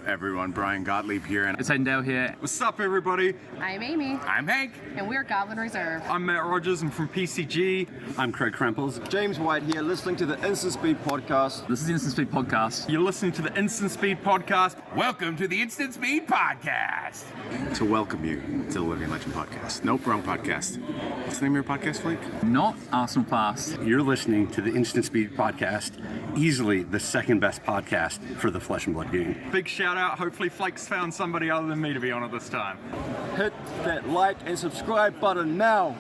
everyone, Brian Gottlieb here. And it's Hayden here. What's up, everybody? I'm Amy. I'm Hank. And we're Goblin Reserve. I'm Matt Rogers. I'm from PCG. I'm Craig Krempels. James White here, listening to the Instant Speed Podcast. This is the Instant Speed Podcast. You're listening to the Instant Speed Podcast. Welcome to the Instant Speed Podcast. To welcome you to the Living Legend Podcast. Nope, wrong podcast. What's the name of your podcast, Flake? Not Arsenal Pass. You're listening to the Instant Speed Podcast, easily the second best podcast for the Flesh and Blood game. Big shout out. Hopefully Flake's found somebody other than me to be on it this time. Hit that like and subscribe button now.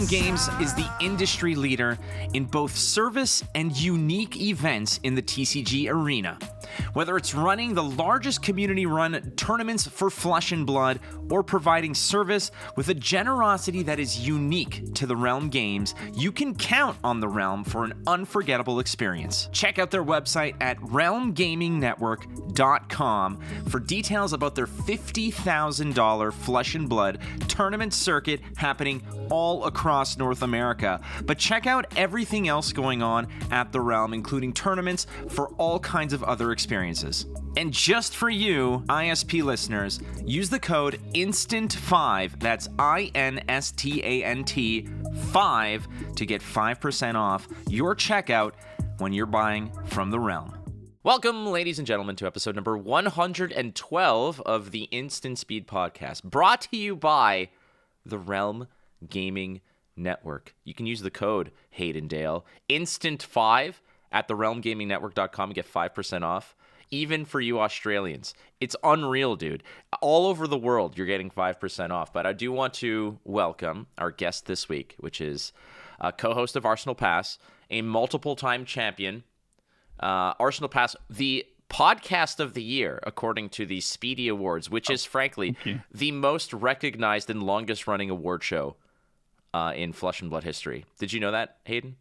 Games is the industry leader in both service and unique events in the TCG arena. Whether it's running the largest community-run tournaments for Flesh and Blood or providing service with a generosity that is unique to the Realm Games, you can count on the Realm for an unforgettable experience. Check out their website at realmgamingnetwork.com for details about their $50,000 Flesh and Blood tournament circuit happening all across North America. But check out everything else going on at the Realm, including tournaments for all kinds of other experiences. And just for you, ISP listeners, use the code INSTANT5, that's INSTANT 5, to get 5% off your checkout when you're buying from the Realm. Welcome, ladies and gentlemen, to episode number 112 of the Instant Speed Podcast, brought to you by the Realm Gaming Network. You can use the code Hayden Dale, INSTANT5 at therealmgamingnetwork.com and get 5% off. Even for you Australians. It's unreal, dude. All over the world, you're getting 5% off. But I do want to welcome our guest this week, which is a co-host of Arsenal Pass, a multiple-time champion. Arsenal Pass, the podcast of the year, according to the Speedy Awards, which is, frankly, the most recognized and longest-running award show in Flesh and Blood history. Did you know that, Hayden?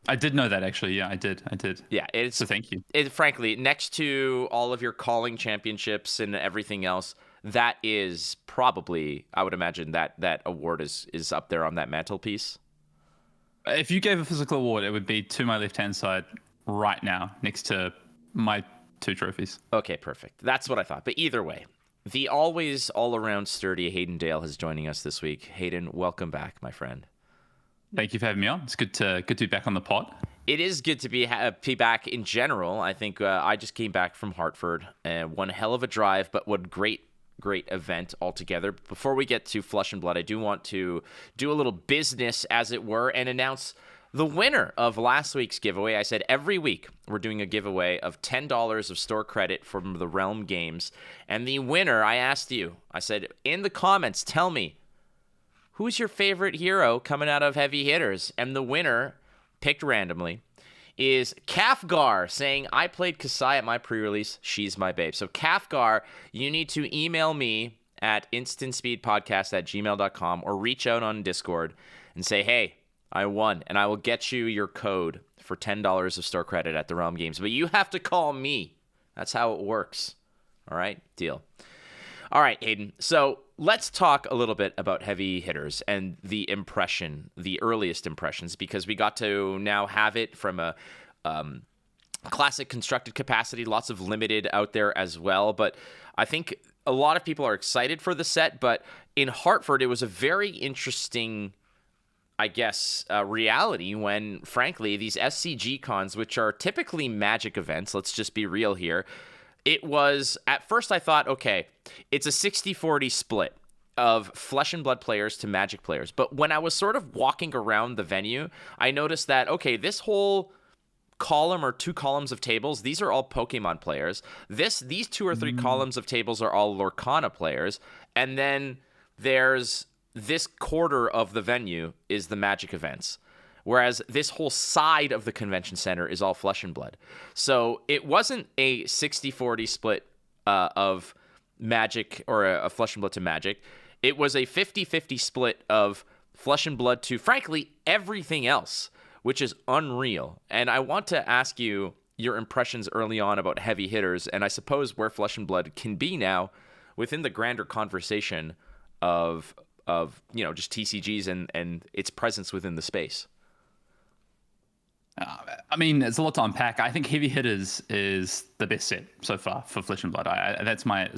I did know that, actually. Yeah, I did. Yeah, so thank you. Frankly, next to all of your calling championships and everything else, that is probably, I would imagine, that award is up there on that mantelpiece. If you gave a physical award, it would be to my left-hand side right now, next to my 2 trophies. Okay, perfect. That's what I thought. But either way, the always all-around sturdy Hayden Dale is joining us this week. Hayden, welcome back, my friend. Thank you for having me on. It's good to be back on the pod. It is good to be back in general. I think I just came back from Hartford, one hell of a drive, but what great event altogether. Before we get to Flesh and Blood, I do want to do a little business, as it were, and announce the winner of last week's giveaway. I said every week we're doing a giveaway of $10 of store credit from the Realm Games. And the winner, I asked you, I said, in the comments, tell me, who's your favorite hero coming out of Heavy Hitters? And the winner, picked randomly, is Kafgar, saying, I played Kasai at my pre-release. She's my babe. So Kafgar, you need to email me at instantspeedpodcast@gmail.com or reach out on Discord and say, hey, I won. And I will get you your code for $10 of store credit at the Realm Games. But you have to call me. That's how it works. All right? Deal. All right, Hayden. So let's talk a little bit about Heavy Hitters and the earliest impressions, because we got to now have it from a classic constructed capacity, lots of limited out there as well. But I think a lot of people are excited for the set, but in Hartford, it was a very interesting, I guess, reality when, frankly, these SCG cons, which are typically Magic events, let's just be real here, it was, at first I thought, okay, it's a 60-40 split of Flesh and Blood players to Magic players. But when I was sort of walking around the venue, I noticed that, okay, this whole column or 2 columns of tables, these are all Pokemon players. These 2 or 3 columns of tables are all Lorcana players. And then there's this quarter of the venue is the Magic events. Whereas this whole side of the convention center is all Flesh and Blood. So it wasn't a 60-40 split of Magic, or a Flesh and Blood to Magic, it was a 50-50 split of Flesh and Blood to, frankly, everything else, which is unreal. And I want to ask you your impressions early on about heavy hitters, and I suppose where Flesh and Blood can be now within the grander conversation of just TCGs and its presence within the space. I mean, it's a lot to unpack. I think Heavy Hitters is the best set so far for Flesh and Blood. It's my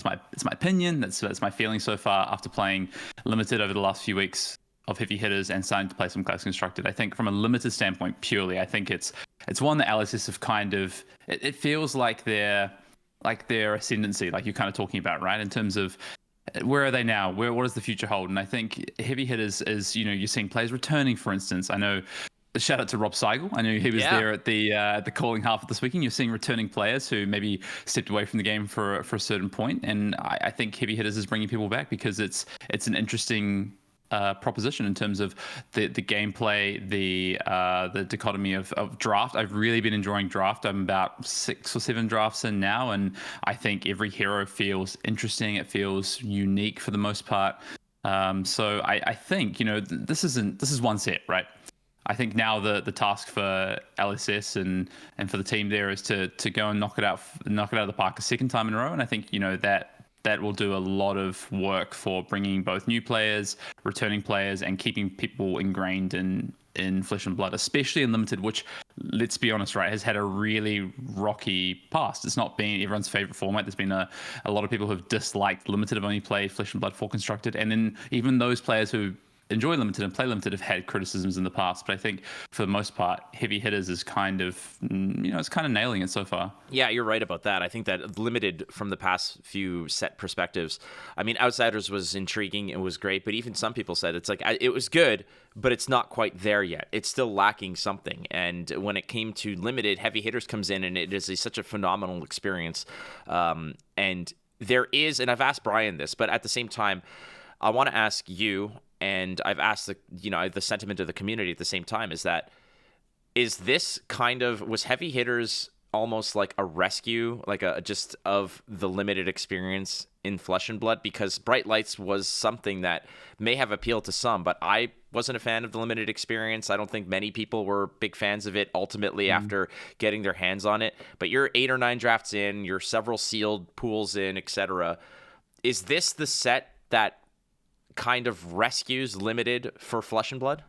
opinion. That's my feeling so far after playing Limited over the last few weeks of Heavy Hitters and starting to play some Classic Constructed. I think from a Limited standpoint, purely, I think it's one that LSS have kind of. It feels like their ascendancy, like you're kind of talking about, right? In terms of where are they now? What does the future hold? And I think Heavy Hitters is, you're seeing players returning, for instance. I know. Shout out to Rob Seigel. I know he was there at the calling half of this weekend. You're seeing returning players who maybe stepped away from the game for a certain point, and I think Heavy Hitters is bringing people back because it's an interesting proposition in terms of the gameplay, the dichotomy of draft. I've really been enjoying draft. I'm about 6 or 7 drafts in now, and I think every hero feels interesting. It feels unique for the most part. So I think this is one set, right? I think now the task for LSS and for the team there is to go and knock it out of the park a second time in a row. And I think that will do a lot of work for bringing both new players, returning players, and keeping people ingrained in Flesh and Blood, especially in Limited, which, let's be honest, right, has had a really rocky past. It's not been everyone's favorite format. There's been a lot of people who have disliked Limited, have only played Flesh and Blood 4 Constructed, and then even those players who enjoy Limited and play Limited have had criticisms in the past, but I think for the most part, Heavy Hitters is kind of, it's kind of nailing it so far. Yeah, you're right about that. I think that Limited, from the past few set perspectives, I mean, Outsiders was intriguing, it was great, but even some people said it's like, it was good, but it's not quite there yet. It's still lacking something. And when it came to Limited, Heavy Hitters comes in, and it is such a phenomenal experience. And there is, and I've asked Brian this, but at the same time, I want to ask you, and I've asked the sentiment of the community at the same time, is this kind of, was Heavy Hitters almost like a rescue, like just of the Limited experience in Flesh and Blood? Because Bright Lights was something that may have appealed to some, but I wasn't a fan of the Limited experience. I don't think many people were big fans of it ultimately after getting their hands on it. But you're 8 or 9 drafts in, you're several sealed pools in, etc. Is this the set that kind of rescues Limited for Flesh and Blood?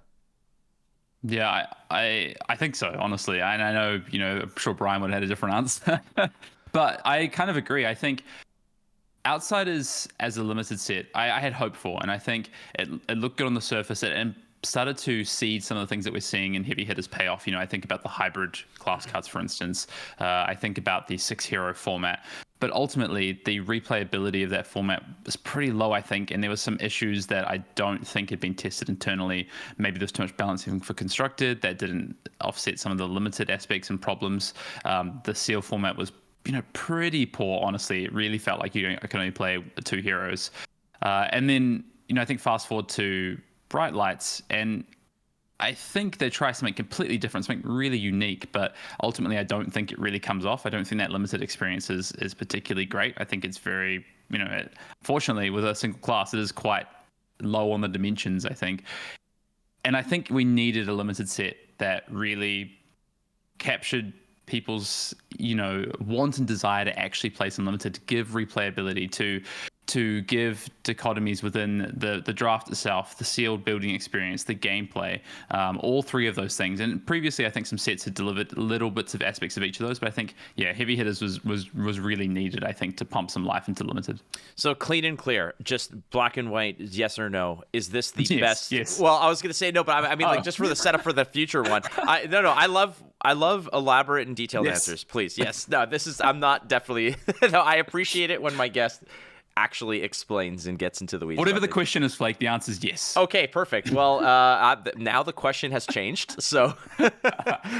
Yeah, I think so, honestly. And I know, I'm sure Brian would have had a different answer. But I kind of agree. I think Outsiders as a Limited set, I had hope for, and I think it looked good on the surface and started to seed some of the things that we're seeing in Heavy Hitters pay off. I think about the hybrid class cards, for instance. I think about the 6-hero format. But ultimately, the replayability of that format was pretty low, I think, and there were some issues that I don't think had been tested internally. Maybe there's too much balancing for Constructed that didn't offset some of the Limited aspects and problems. The Seal format was, pretty poor, honestly. It really felt like I could only play 2 heroes. And then, I think fast forward to Bright Lights, and I think they try something completely different, something really unique, but ultimately I don't think it really comes off. I don't think that Limited experience is particularly great. I think it's very, fortunately with a single class, it is quite low on the dimensions, I think. And I think we needed a Limited set that really captured people's, want and desire to actually play some Limited, to give replayability, to give dichotomies within the draft itself, the sealed building experience, the gameplay, all 3 of those things. And previously, I think some sets had delivered little bits of aspects of each of those. But I think, Heavy Hitters was really needed, I think, to pump some life into Limited. So clean and clear, just black and white, yes or no. Is this the best? Yes. Well, I was going to say no, but I mean, just for the setup for the future one. I love elaborate and detailed answers, please. Yes. No, I'm not definitely, no, I appreciate it when my guest actually explains and gets into the weeds. Whatever the question is, Flake, the answer is yes. Okay, perfect. Well, now the question has changed, so...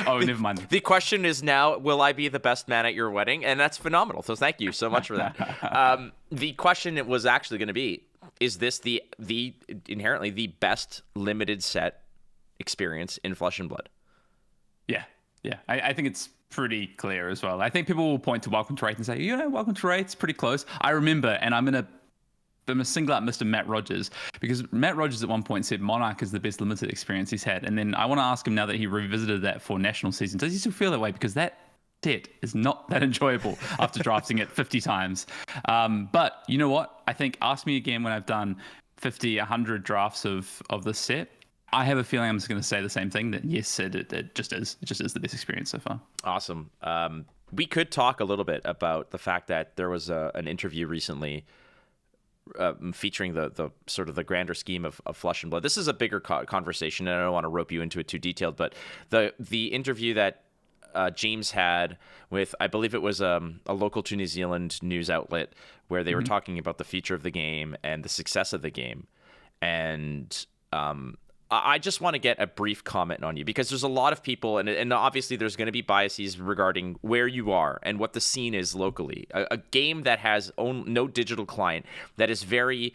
Oh, never mind. The question is now, will I be the best man at your wedding? And that's phenomenal, so thank you so much for that. The question was actually going to be, is this the inherently the best Limited set experience in Flesh and Blood? Yeah. Yeah, I think it's pretty clear as well. I think people will point to Welcome to Wraith and say, Welcome to Wraith's pretty close. I remember, and I'm going to single out Mr. Matt Rogers, because Matt Rogers at one point said Monarch is the best limited experience he's had. And then I want to ask him, now that he revisited that for national season, does he still feel that way? Because that set is not that enjoyable after drafting it 50 times. But you know what? I think ask me again when I've done 50, 100 drafts of this set. I have a feeling I'm just going to say the same thing, that yes, it just is. It just is the best experience so far. Awesome. We could talk a little bit about the fact that there was an interview recently featuring the sort of the grander scheme of Flesh and Blood. This is a bigger conversation, and I don't want to rope you into it too detailed, but the interview that James had with, I believe it was a local to New Zealand news outlet, where they were talking about the future of the game and the success of the game. And I just want to get a brief comment on you, because there's a lot of people, and obviously there's going to be biases regarding where you are and what the scene is locally. A game that has no digital client, that is very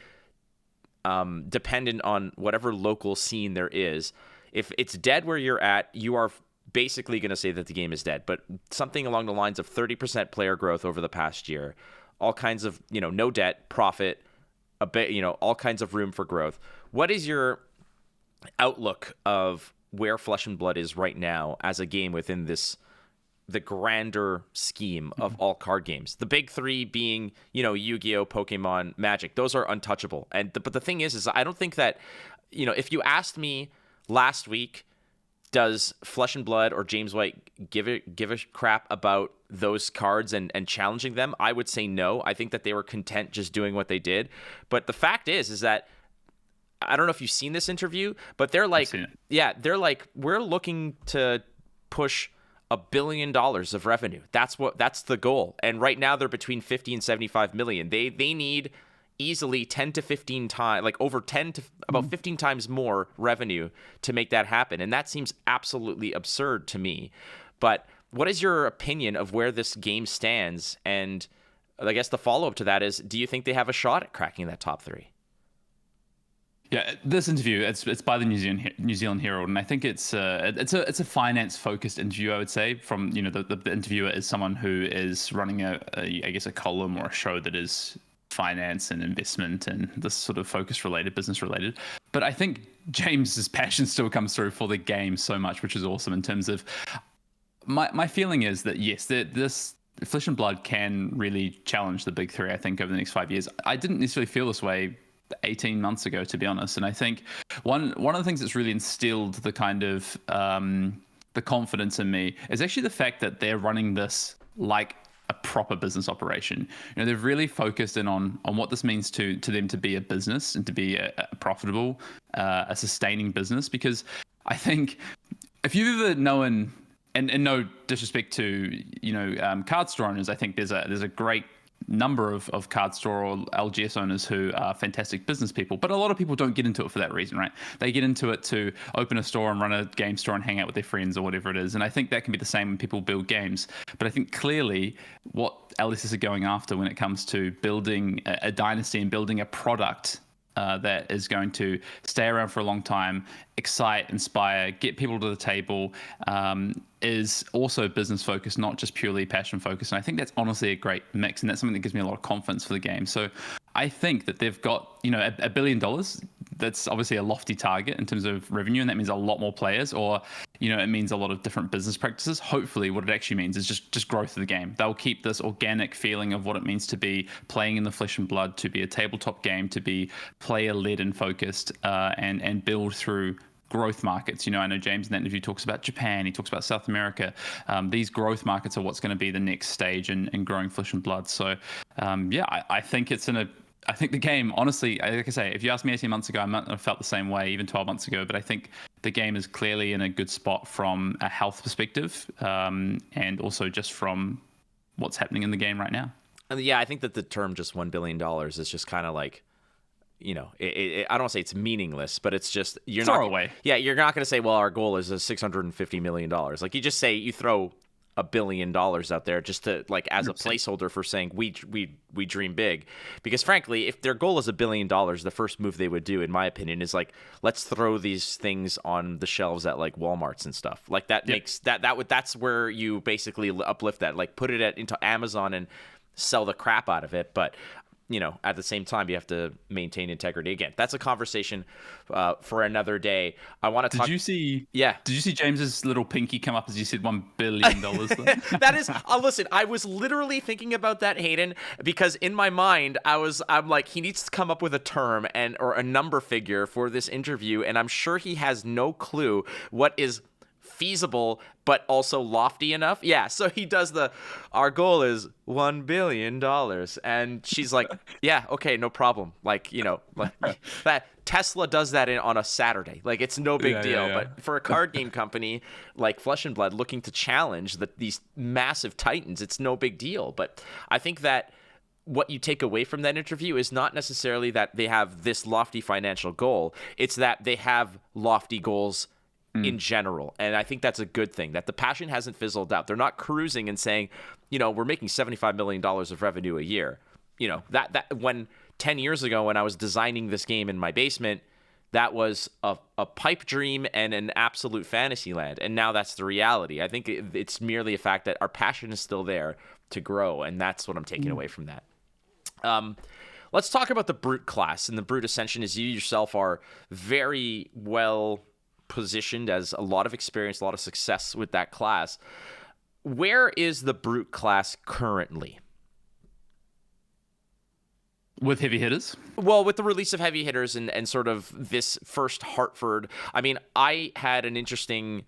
dependent on whatever local scene there is. If it's dead where you're at, you are basically going to say that the game is dead. But something along the lines of 30% player growth over the past year, all kinds of, no debt, profit, a bit, all kinds of room for growth. What is your outlook of where Flesh and Blood is right now as a game within the grander scheme of all card games? The big three being, Yu-Gi-Oh, Pokemon, Magic. Those are untouchable. But the thing is I don't think that, if you asked me last week, does Flesh and Blood or James White give a crap about those cards and challenging them? I would say no. I think that they were content just doing what they did. But the fact is that I don't know if you've seen this interview, but they're like, they're like, we're looking to push $1 billion of revenue. That's the goal. And right now they're between 50 and 75 million. They need easily 10 to 15 times, like over 10 to about 15 times more revenue to make that happen. And that seems absolutely absurd to me. But what is your opinion of where this game stands? And I guess the follow-up to that is, do you think they have a shot at cracking that top three? Yeah, this interview, it's by the New Zealand Herald, and I think it's a finance focused interview. I would say, from the interviewer is someone who is running I guess a column or a show that is finance and investment and this sort of focus related, business related. But I think James's passion still comes through for the game so much, which is awesome. In terms of my feeling is that yes, this Flesh and Blood can really challenge the big three. I think over the next 5 years. I didn't necessarily feel this way 18 months ago, to be honest. And I think one of the things that's really instilled the kind of the confidence in me is actually the fact that they're running this like a proper business operation. They've really focused in on what this means to them to be a business and to be a profitable, a sustaining business. Because I think if you've ever known, and no disrespect to card store owners, I think there's a great number of card store or LGS owners who are fantastic business people, but a lot of people don't get into it for that reason, right? They get into it to open a store and run a game store and hang out with their friends or whatever it is. And I think that can be the same when people build games. But I think clearly what LSS are going after when it comes to building a dynasty and building a product that is going to stay around for a long time, excite, inspire, get people to the table, is also business focused, not just purely passion focused. And I think that's honestly a great mix, and that's something that gives me a lot of confidence for the game. So I think that they've got $1 billion. That's obviously a lofty target in terms of revenue, and that means a lot more players, or it means a lot of different business practices. Hopefully what it actually means is just growth of the game. They'll keep this organic feeling of what it means to be playing in the Flesh and Blood, to be a tabletop game, to be player led and focused, and build through growth markets. I know James in that interview talks about Japan, he talks about South America. These growth markets are what's going to be the next stage in growing Flesh and Blood. So I think I think the game, honestly, like I say, if you asked me 18 months ago, I might not have felt the same way, even 12 months ago, but I think the game is clearly in a good spot from a health perspective, and also just from what's happening in the game right now. Yeah, I think that the term just $1 billion is just kind of like, I don't want to say it's meaningless, but it's just, you're not away. Yeah, you're not going to say, well, our goal is $650 million. Like you just say, you throw $1 billion out there just to like as a placeholder for saying we dream big, because frankly, if their goal is $1 billion, the first move they would do, in my opinion, is like, let's throw these things on the shelves at like Walmarts and stuff like that. Makes that's where you basically uplift that, like put it into Amazon and sell the crap out of it. But at the same time, you have to maintain integrity. Again, that's a conversation for another day. I want to talk. Did you see? Yeah. Did you see James's little pinky come up as you said $1 billion? That is. Listen, I was literally thinking about that, Hayden, because in my mind, I'm like, he needs to come up with a term or a number figure for this interview, and I'm sure he has no clue what is feasible but also lofty enough. Yeah, so he does our goal is $1 billion, and she's like, yeah, okay, no problem. Like, like that Tesla does that on a Saturday. Like, it's no big deal. Yeah. But for a card game company like Flesh and Blood looking to challenge these massive titans, it's no big deal. But I think that what you take away from that interview is not necessarily that they have this lofty financial goal. It's that they have lofty goals in general. And I think that's a good thing, that the passion hasn't fizzled out. They're not cruising and saying, we're making $75 million of revenue a year. That when 10 years ago, when I was designing this game in my basement, that was a pipe dream and an absolute fantasy land. And now that's the reality. I think it's merely a fact that our passion is still there to grow. And that's what I'm taking away from that. Let's talk about the Brute class and the Brute Ascension, as you yourself are very well positioned, as a lot of experience, a lot of success with that class. Where is the Brute class currently? With heavy hitters? Well, with the release of heavy hitters and sort of this first Hartford, I mean, I had an interesting...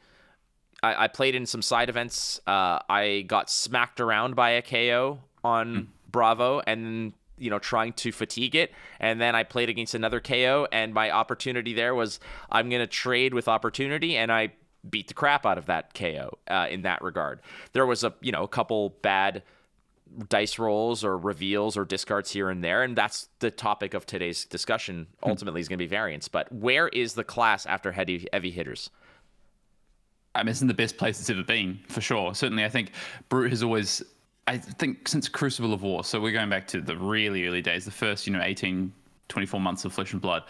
I played in some side events. I got smacked around by a KO on Bravo, and trying to fatigue it. And then I played against another KO, and my opportunity there was, I'm going to trade with opportunity, and I beat the crap out of that KO in that regard. There was a couple bad dice rolls or reveals or discards here and there, and that's the topic of today's discussion. Ultimately is going to be variance. But where is the class after heavy hitters? I mean, it's in the best place it's ever been, for sure. Certainly, I think Brute has always... I think since Crucible of War, so we're going back to the really early days, the first 18, 24 months of Flesh and Blood,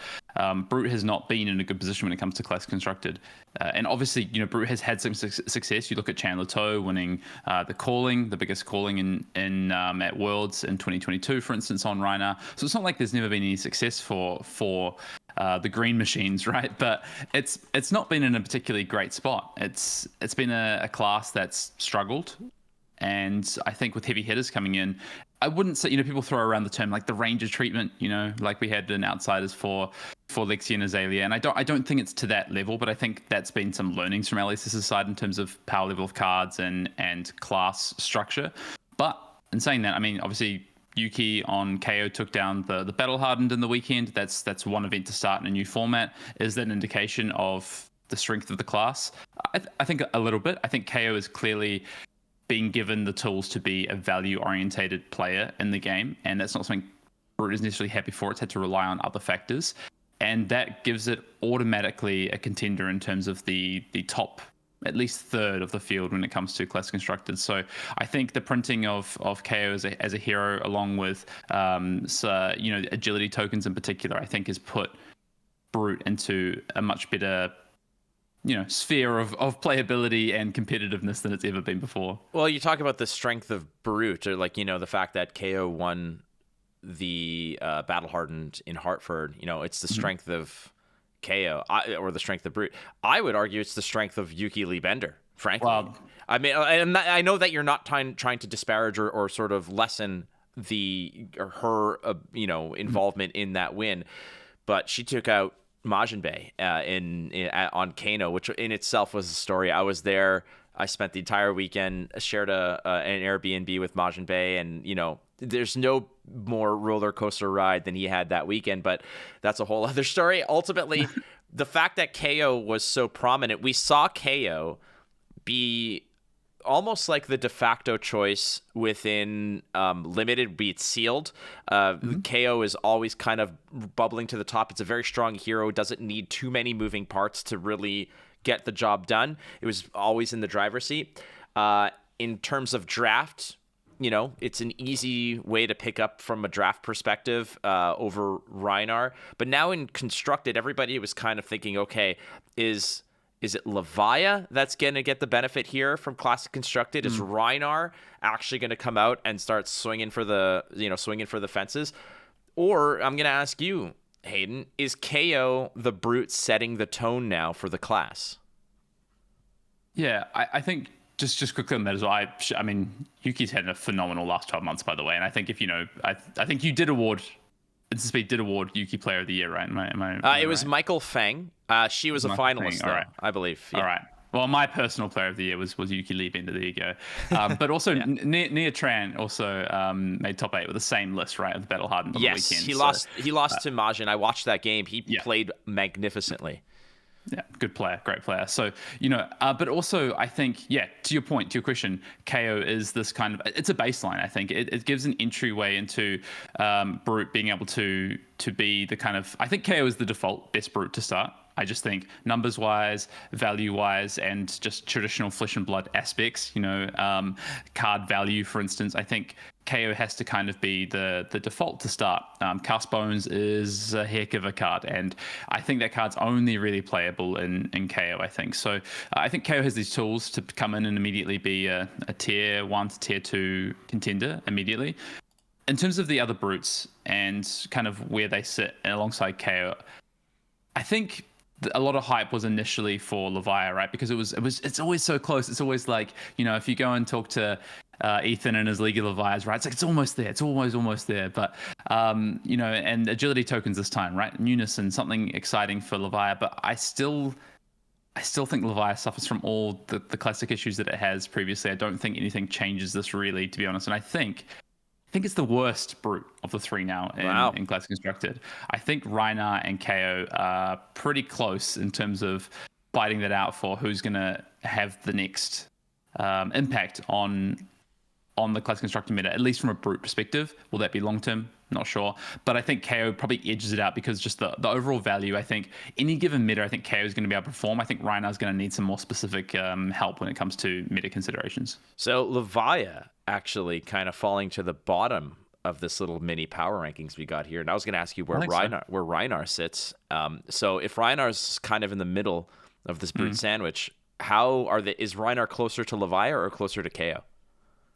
Brute has not been in a good position when it comes to class constructed. And obviously, Brute has had some success. You look at Chandler Toe winning the calling, the biggest calling in at Worlds in 2022, for instance, on Rhinar. So it's not like there's never been any success for the green machines, right? But it's not been in a particularly great spot. It's been a class that's struggled. And I think with heavy hitters coming in, I wouldn't say, people throw around the term like the Ranger treatment, like we had in Outsiders for Lexi and Azalea. And I don't think it's to that level, but I think that's been some learnings from LSS's side in terms of power level of cards and class structure. But in saying that, I mean, obviously Yuki on KO took down the Battle Hardened in the weekend. That's one event to start in a new format. Is that an indication of the strength of the class? I think a little bit. I think KO is clearly being given the tools to be a value-orientated player in the game, and that's not something Brute is necessarily happy for. It's had to rely on other factors, and that gives it automatically a contender in terms of the top at least third of the field when it comes to class constructed. So I think the printing of KO as a hero, along with agility tokens in particular, I think has put Brute into a much better sphere of playability and competitiveness than it's ever been before. Well, you talk about the strength of Brute, or the fact that KO won the Battle Hardened in Hartford. It's the strength of KO or the strength of Brute. I would argue it's the strength of Yuki Lee Bender, frankly. Well, I mean, I know that you're not trying to disparage or sort of lessen her involvement in that win, but she took out Majin Bay on Kano, which in itself was a story. I was there. I spent the entire weekend, shared an Airbnb with Majin Bay, and there's no more roller coaster ride than he had that weekend. But that's a whole other story. Ultimately, the fact that KO was so prominent, we saw KO be almost like the de facto choice within limited, be it sealed. KO is always kind of bubbling to the top. It's a very strong hero. Doesn't need too many moving parts to really get the job done. It was always in the driver's seat. in terms of draft, it's an easy way to pick up from a draft perspective over Rhinar. But now in Constructed, everybody was kind of thinking, okay, is it Leviah that's going to get the benefit here from Classic Constructed? Is Rhinar actually going to come out and start swinging for the fences? Or I'm going to ask you, Hayden, is KO the Brute setting the tone now for the class? Yeah, I think just quickly on that as well. I mean, Yuki's had a phenomenal last 12 months, by the way. And I think I think you did award Yuki Player of the Year, right? It was Michael Feng. She was a finalist, though, right. I believe. Yeah. All right. Well, my personal Player of the Year was Yuki Lee Bender. There you go. But also, Nia Tran also made top 8 with the same list, right? Of the Battle Hardened on the weekend. He lost to Majin. I watched that game. He played magnificently. Yeah, good player, great player. So, but also I think, to your point, to your question, KO is this kind of, it's a baseline, I think. It gives an entryway into Brute being able to be the kind of, I think KO is the default best Brute to start. I just think numbers-wise, value-wise, and just traditional flesh and blood aspects, card value, for instance, I think KO has to kind of be the default to start. Cast Bones is a heck of a card, and I think that card's only really playable in KO, I think. So I think KO has these tools to come in and immediately be a tier 1 to tier 2 contender immediately. In terms of the other Brutes and kind of where they sit alongside KO, I think a lot of hype was initially for Leviah, right? Because it's always so close. It's always like, if you go and talk to Ethan and his League of Leviahs, right? It's like, it's almost there. It's almost there. But, and agility tokens this time, right? Newness and something exciting for Leviah. But I still think Leviah suffers from all the classic issues that it has previously. I don't think anything changes this really, to be honest. And I think it's the worst Brute of the 3 now in Classic Constructed. I think Rhinar and KO are pretty close in terms of fighting that out for who's going to have the next impact on the Classic Constructed meta, at least from a Brute perspective. Will that be long term? Not sure. But I think KO probably edges it out because just the overall value, I think any given meta, I think KO is going to be able to perform. I think Rhinar is going to need some more specific help when it comes to meta considerations. So Leviah actually kind of falling to the bottom of this little mini power rankings we got here. And I was going to ask you where Rhinar sits. So if Rhinar's kind of in the middle of this Brute sandwich, is Rhinar closer to Leviah or closer to KO?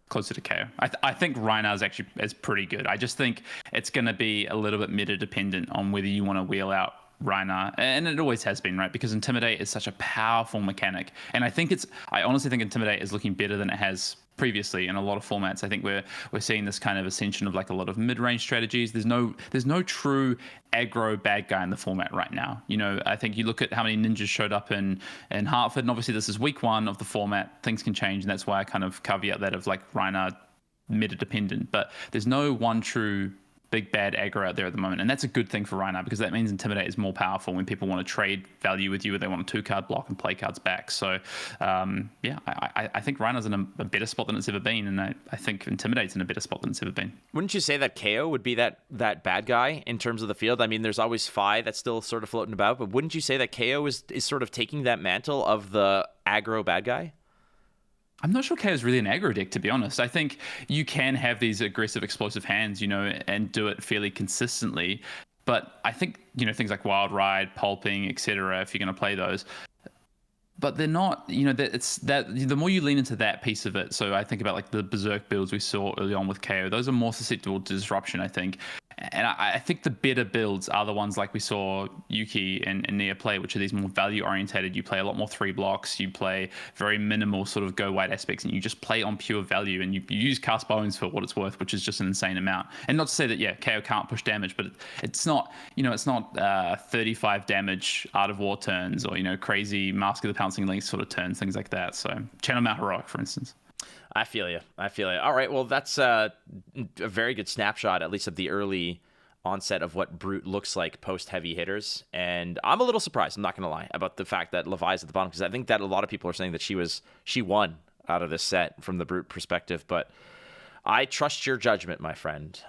Closer to KO. I think Rhinar is pretty good. I just think it's going to be a little bit meta dependent on whether you want to wheel out Rhinar, and it always has been, right? Because Intimidate is such a powerful mechanic, and I honestly think Intimidate is looking better than it has previously in a lot of formats. I think we're seeing this kind of ascension of like a lot of mid-range strategies. There's no true aggro bad guy in the format right now. I think you look at how many ninjas showed up in Hartford, and obviously this is week 1 of the format. Things can change, and that's why I kind of caveat that of like Rhinar meta dependent. But there's no one true big bad aggro out there at the moment, and that's a good thing for Rhinar because that means Intimidate is more powerful when people want to trade value with you, or they want a 2-card block and play cards back. So I think Rhinar's in a better spot than it's ever been, and I think Intimidate's in a better spot than it's ever been. Wouldn't you say that KO would be that bad guy in terms of the field? I mean, there's always Fi that's still sort of floating about, but wouldn't you say that KO is sort of taking that mantle of the aggro bad guy? I'm not sure KO is really an aggro deck, to be honest. I think you can have these aggressive, explosive hands, and do it fairly consistently. But I think, things like Wild Ride, Pulping, etc., if you're going to play those, but they're not, it's that the more you lean into that piece of it. So I think about like the Berserk builds we saw early on with KO. Those are more susceptible to disruption, I think. And I think the better builds are the ones like we saw Yuki and Nia play, which are these more value orientated. You play a lot more 3 blocks. You play very minimal sort of go wide aspects, and you just play on pure value. And you use Cast Bones for what it's worth, which is just an insane amount. And not to say that KO can't push damage, but it's not 35 damage Art of War turns or crazy Mask of the Pouncing Lynx sort of turns, things like that. So Channel Mount Heroic, for instance. I feel you. All right, well, that's a very good snapshot, at least of the early onset of what Brute looks like post heavy hitters. And I'm a little surprised, I'm not going to lie, about the fact that Levi's at the bottom, because I think that a lot of people are saying that she won out of this set from the Brute perspective. But I trust your judgment, my friend.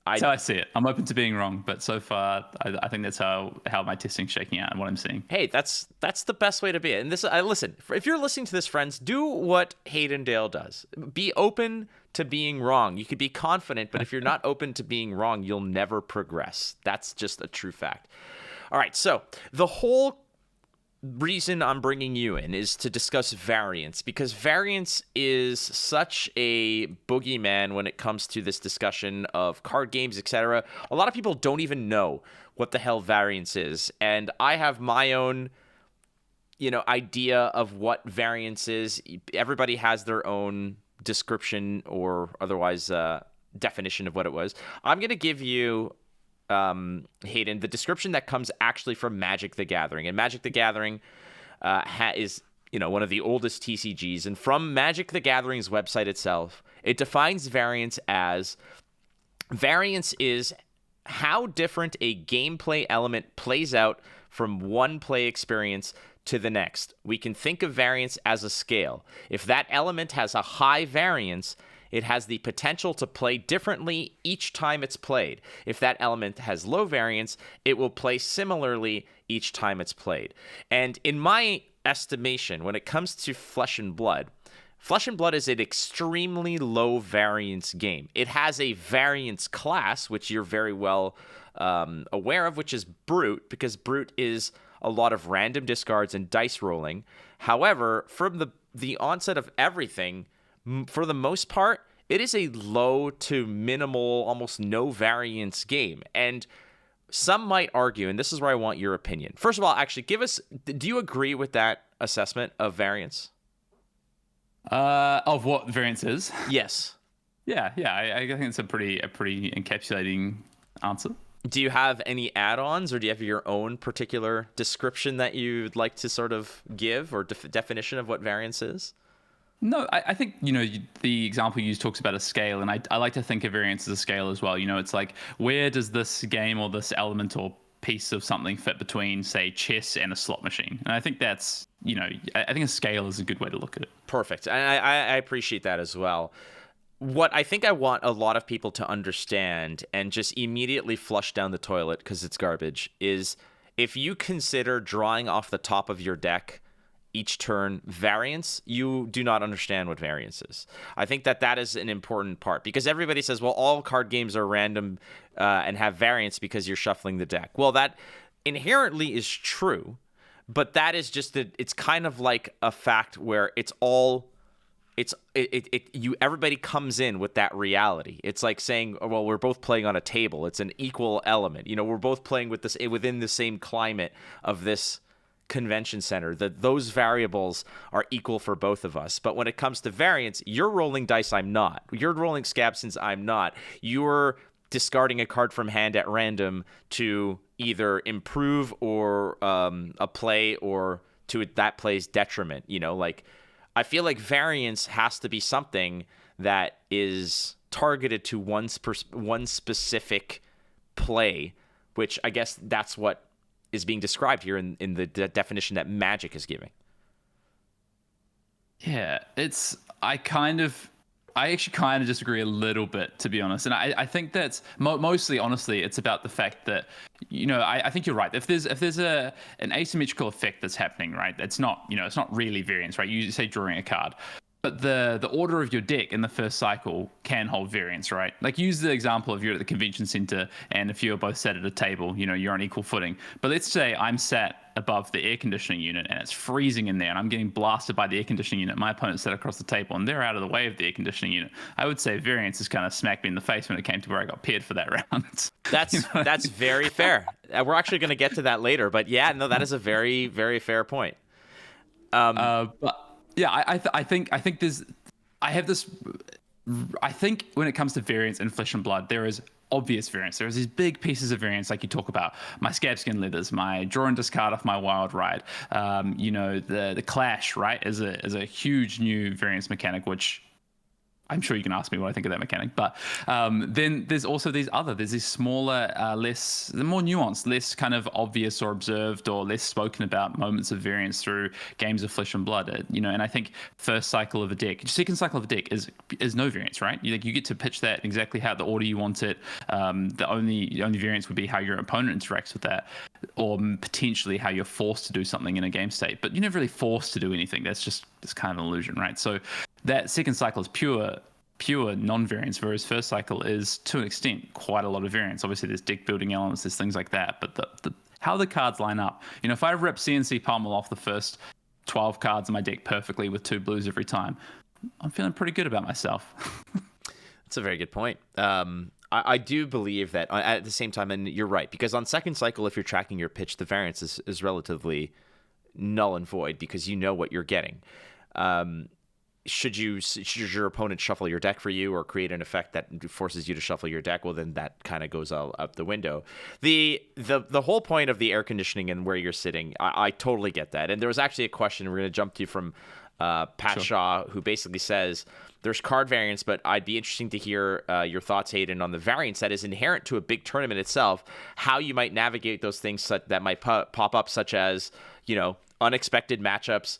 That's how I see it. I'm open to being wrong, but so far, I think that's how my testing's shaking out and what I'm seeing. Hey, that's the best way to be. And listen, if you're listening to this, friends, do what Hayden Dale does. Be open to being wrong. You could be confident, but if you're not open to being wrong, you'll never progress. That's just a true fact. All right, so the whole reason I'm bringing you in is to discuss variance, because variance is such a boogeyman when it comes to this discussion of card games, etc. A lot of people don't even know what the hell variance is, and I have my own idea of what variance is. Everybody has their own description or otherwise definition of what it was. I'm going to give you Hayden, the description that comes actually from Magic the Gathering. And Magic the Gathering is one of the oldest TCGs. And from Magic the Gathering's website itself, it defines variance as how different a gameplay element plays out from one play experience to the next. We can think of variance as a scale. If that element has a high variance, it has the potential to play differently each time it's played. If that element has low variance, it will play similarly each time it's played. And in my estimation, when it comes to Flesh and Blood is an extremely low variance game. It has a variance class, which you're very well aware of, which is Brute, because Brute is a lot of random discards and dice rolling. However, from the onset of everything, for the most part, it is a low to minimal, almost no variance game. And some might argue, and this is where I want your opinion. First of all, actually, do you agree with that assessment of variance? Of what variance is? Yes. Yeah, I think it's a pretty encapsulating answer. Do you have any add-ons, or do you have your own particular description that you'd like to sort of give, or definition of what variance is? No, I think, the example you used talks about a scale, and I like to think of variance as a scale as well. It's like, where does this game or this element or piece of something fit between, say, chess and a slot machine? And I think that's, I think a scale is a good way to look at it. Perfect. And I appreciate that as well. What I think I want a lot of people to understand and just immediately flush down the toilet because it's garbage is if you consider drawing off the top of your deck each turn variance, you do not understand what variance is. I think that is an important part because everybody says, well, all card games are random and have variance because you're shuffling the deck. Well, that inherently is true, but that is just it's kind of like a fact where everybody comes in with that reality. It's like saying, well, we're both playing on a table. It's an equal element. We're both playing within the same climate of this convention center, that those variables are equal for both of us. But when it comes to variance, you're rolling dice, I'm not. You're rolling scabsins, I'm not. You're discarding a card from hand at random to either improve or a play or to that play's detriment. I feel like variance has to be something that is targeted to one specific play, which I guess that's what is being described here in the definition that Magic is giving. Yeah, I actually kind of disagree a little bit, to be honest. And I think that's mostly, honestly, it's about the fact that, I think you're right. If there's an asymmetrical effect that's happening, right, it's not really variance, right? You say drawing a card. But the order of your deck in the first cycle can hold variance, right? Like use the example of you're at the convention center and if you're both sat at a table, you're on equal footing. But let's say I'm sat above the air conditioning unit and it's freezing in there and I'm getting blasted by the air conditioning unit. My opponent's sat across the table and they're out of the way of the air conditioning unit. I would say variance has kind of smacked me in the face when it came to where I got paired for that round. That's very fair. We're actually going to get to that later, but yeah, no, that is a very, very fair point. Yeah, I think when it comes to variance in Flesh and Blood, there is obvious variance. There's these big pieces of variance, like you talk about my Scabskin Leathers, my draw and discard off my Wild Ride. The Clash, right, is a huge new variance mechanic, which I'm sure you can ask me what I think of that mechanic. But then there's also these smaller, they're more nuanced, less kind of obvious or observed or less spoken about moments of variance through games of Flesh and Blood. And I think first cycle of a deck, second cycle of a deck is no variance, right? You get to pitch that exactly how the order you want it. The only variance would be how your opponent interacts with that, or potentially how you're forced to do something in a game state. But you're never really forced to do anything. It's kind of an illusion, right? So that second cycle is pure non-variance, whereas first cycle is, to an extent, quite a lot of variance. Obviously, there's deck building elements, there's things like that, but the how the cards line up. If I rip CNC Pummel off the first 12 cards in my deck perfectly with 2 blues every time, I'm feeling pretty good about myself. That's a very good point. I do believe that at the same time, and you're right, because on second cycle, if you're tracking your pitch, the variance is relatively null and void because you know what you're getting. Should your opponent shuffle your deck for you or create an effect that forces you to shuffle your deck, well, then that kind of goes all out the window. The whole point of the air conditioning and where you're sitting, I totally get that. And there was actually a question we're going to jump to from Pat Shaw, who basically says there's card variance, but I'd be interesting to hear your thoughts, Hayden, on the variance that is inherent to a big tournament itself, how you might navigate those things that might pop up, such as, unexpected matchups,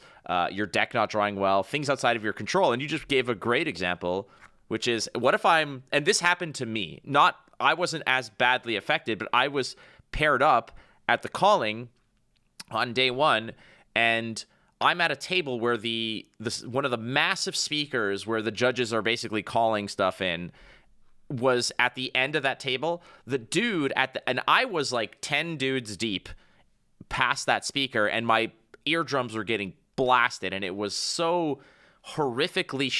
your deck not drawing well, things outside of your control. And you just gave a great example, which is, what if and this happened to me, I wasn't as badly affected, but I was paired up at the calling on day one, and I'm at a table where one of the massive speakers where the judges are basically calling stuff in was at the end of that table. The dude and I was like 10 dudes deep past that speaker, and my eardrums were getting blasted, and it was so horrifically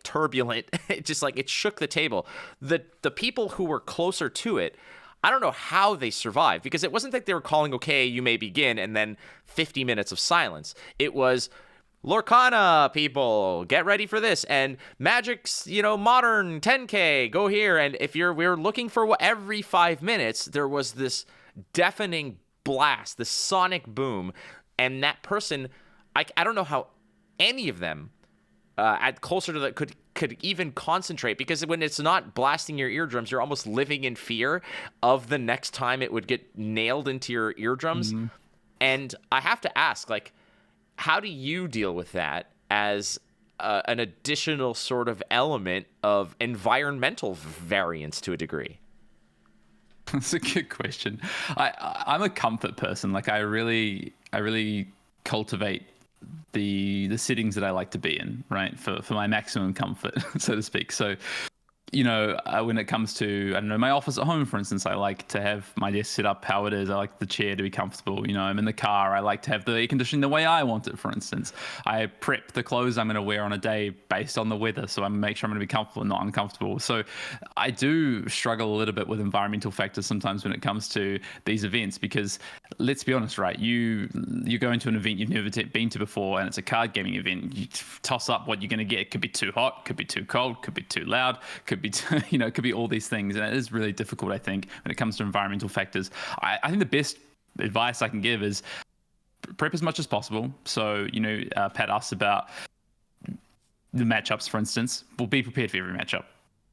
turbulent. It just it shook the table. The people who were closer to it, I don't know how they survived, because it wasn't like they were calling, okay, you may begin, and then 50 minutes of silence. It was, Lorcana, people, get ready for this, and Magic's, modern 10K, go here. And we were looking for every 5 minutes, there was this deafening blast, this sonic boom. And that person, I don't know how any of them at closer to that could even concentrate, because when it's not blasting your eardrums, you're almost living in fear of the next time it would get nailed into your eardrums. Mm-hmm. And I have to ask, how do you deal with that as an additional sort of element of environmental variance to a degree? That's a good question. I'm a comfort person. I really cultivate the settings that I like to be in, right? For my maximum comfort, so to speak. So, when it comes to, I don't know, my office at home, for instance, I like to have my desk set up how it is. I like the chair to be comfortable. I'm in the car. I like to have the air conditioning the way I want it, for instance. I prep the clothes I'm going to wear on a day based on the weather, so I make sure I'm going to be comfortable and not uncomfortable. So I do struggle a little bit with environmental factors sometimes when it comes to these events, because let's be honest, right? You go into an event you've never been to before, and it's a card gaming event. You toss up what you're going to get. It could be too hot, could be too cold, could be too loud, could be it could be all these things, and it is really difficult, I think, when it comes to environmental factors. I think the best advice I can give is prep as much as possible. So Pat asked about the matchups, for instance. Well, be prepared for every matchup,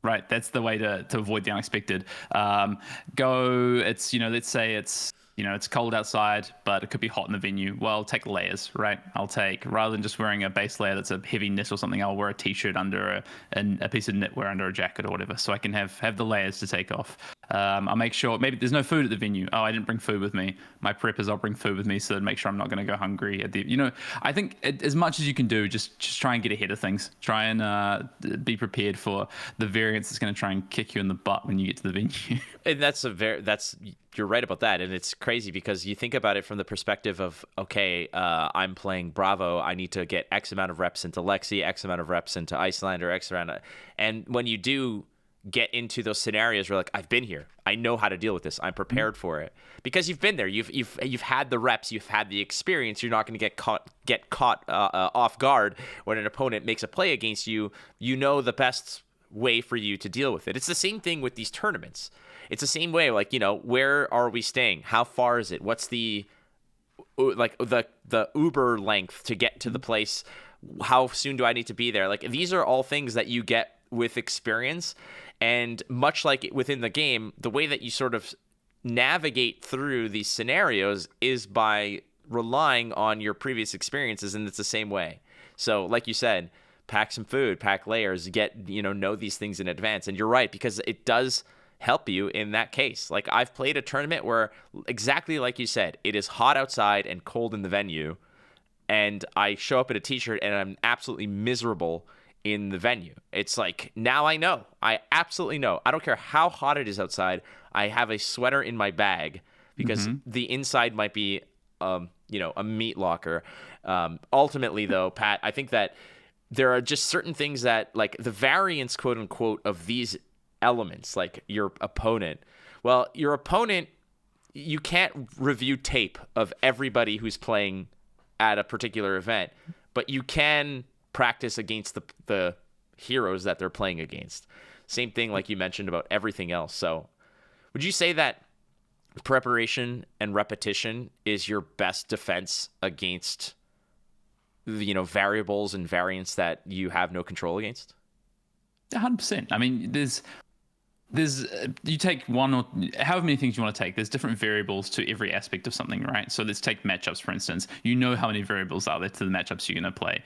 right? That's the way to avoid the unexpected. Let's say it's cold outside, but it could be hot in the venue. Well, take layers, right? Rather than just wearing a base layer that's a heavy knit or something, I'll wear a t-shirt under a piece of knitwear under a jacket or whatever, so I can have the layers to take off. I'll make sure maybe there's no food at the venue. Oh, I didn't bring food with me. My prep is I'll bring food with me, so to make sure I'm not going to go hungry at the. I think as much as you can do, just try and get ahead of things. Try and be prepared for the variance that's going to try and kick you in the butt when you get to the venue. And you're right about that. And it's crazy because you think about it from the perspective of, okay, I'm playing Bravo. I need to get X amount of reps into Lexi, X amount of reps into Icelander, X amount. And when you do get into those scenarios where I've been here, I know how to deal with this, I'm prepared for it, because you've been there, you've had the reps, you've had the experience. You're not going to get caught off guard when an opponent makes a play against you. You know the best way for you to deal with it. It's the same thing with these tournaments. It's the same way, where are we staying? How far is it? What's the Uber length to get to the place? How soon do I need to be there? These are all things that you get with experience. And much like within the game, the way that you sort of navigate through these scenarios is by relying on your previous experiences, and it's the same way. So like you said, pack some food, pack layers, know these things in advance. And you're right, because it does help you in that case. Like, I've played a tournament where, exactly like you said, it is hot outside and cold in the venue, and I show up in a t-shirt and I'm absolutely miserable in the venue. It's like, now I know. I absolutely know. I don't care how hot it is outside. I have a sweater in my bag because the inside might be, a meat locker. Ultimately, though, Pat, I think that there are just certain things that, like the variance, quote unquote, of these elements, like your opponent. Well, your opponent, you can't review tape of everybody who's playing at a particular event, but you can practice against the heroes that they're playing against. Same thing like you mentioned about everything else. So would you say that preparation and repetition is your best defense against variables and variants that you have no control against? 100%. I mean, there's you take one or however many things you want to take. There's different variables to every aspect of something, right? So let's take matchups, for instance. You know how many variables are there to the matchups you're going to play.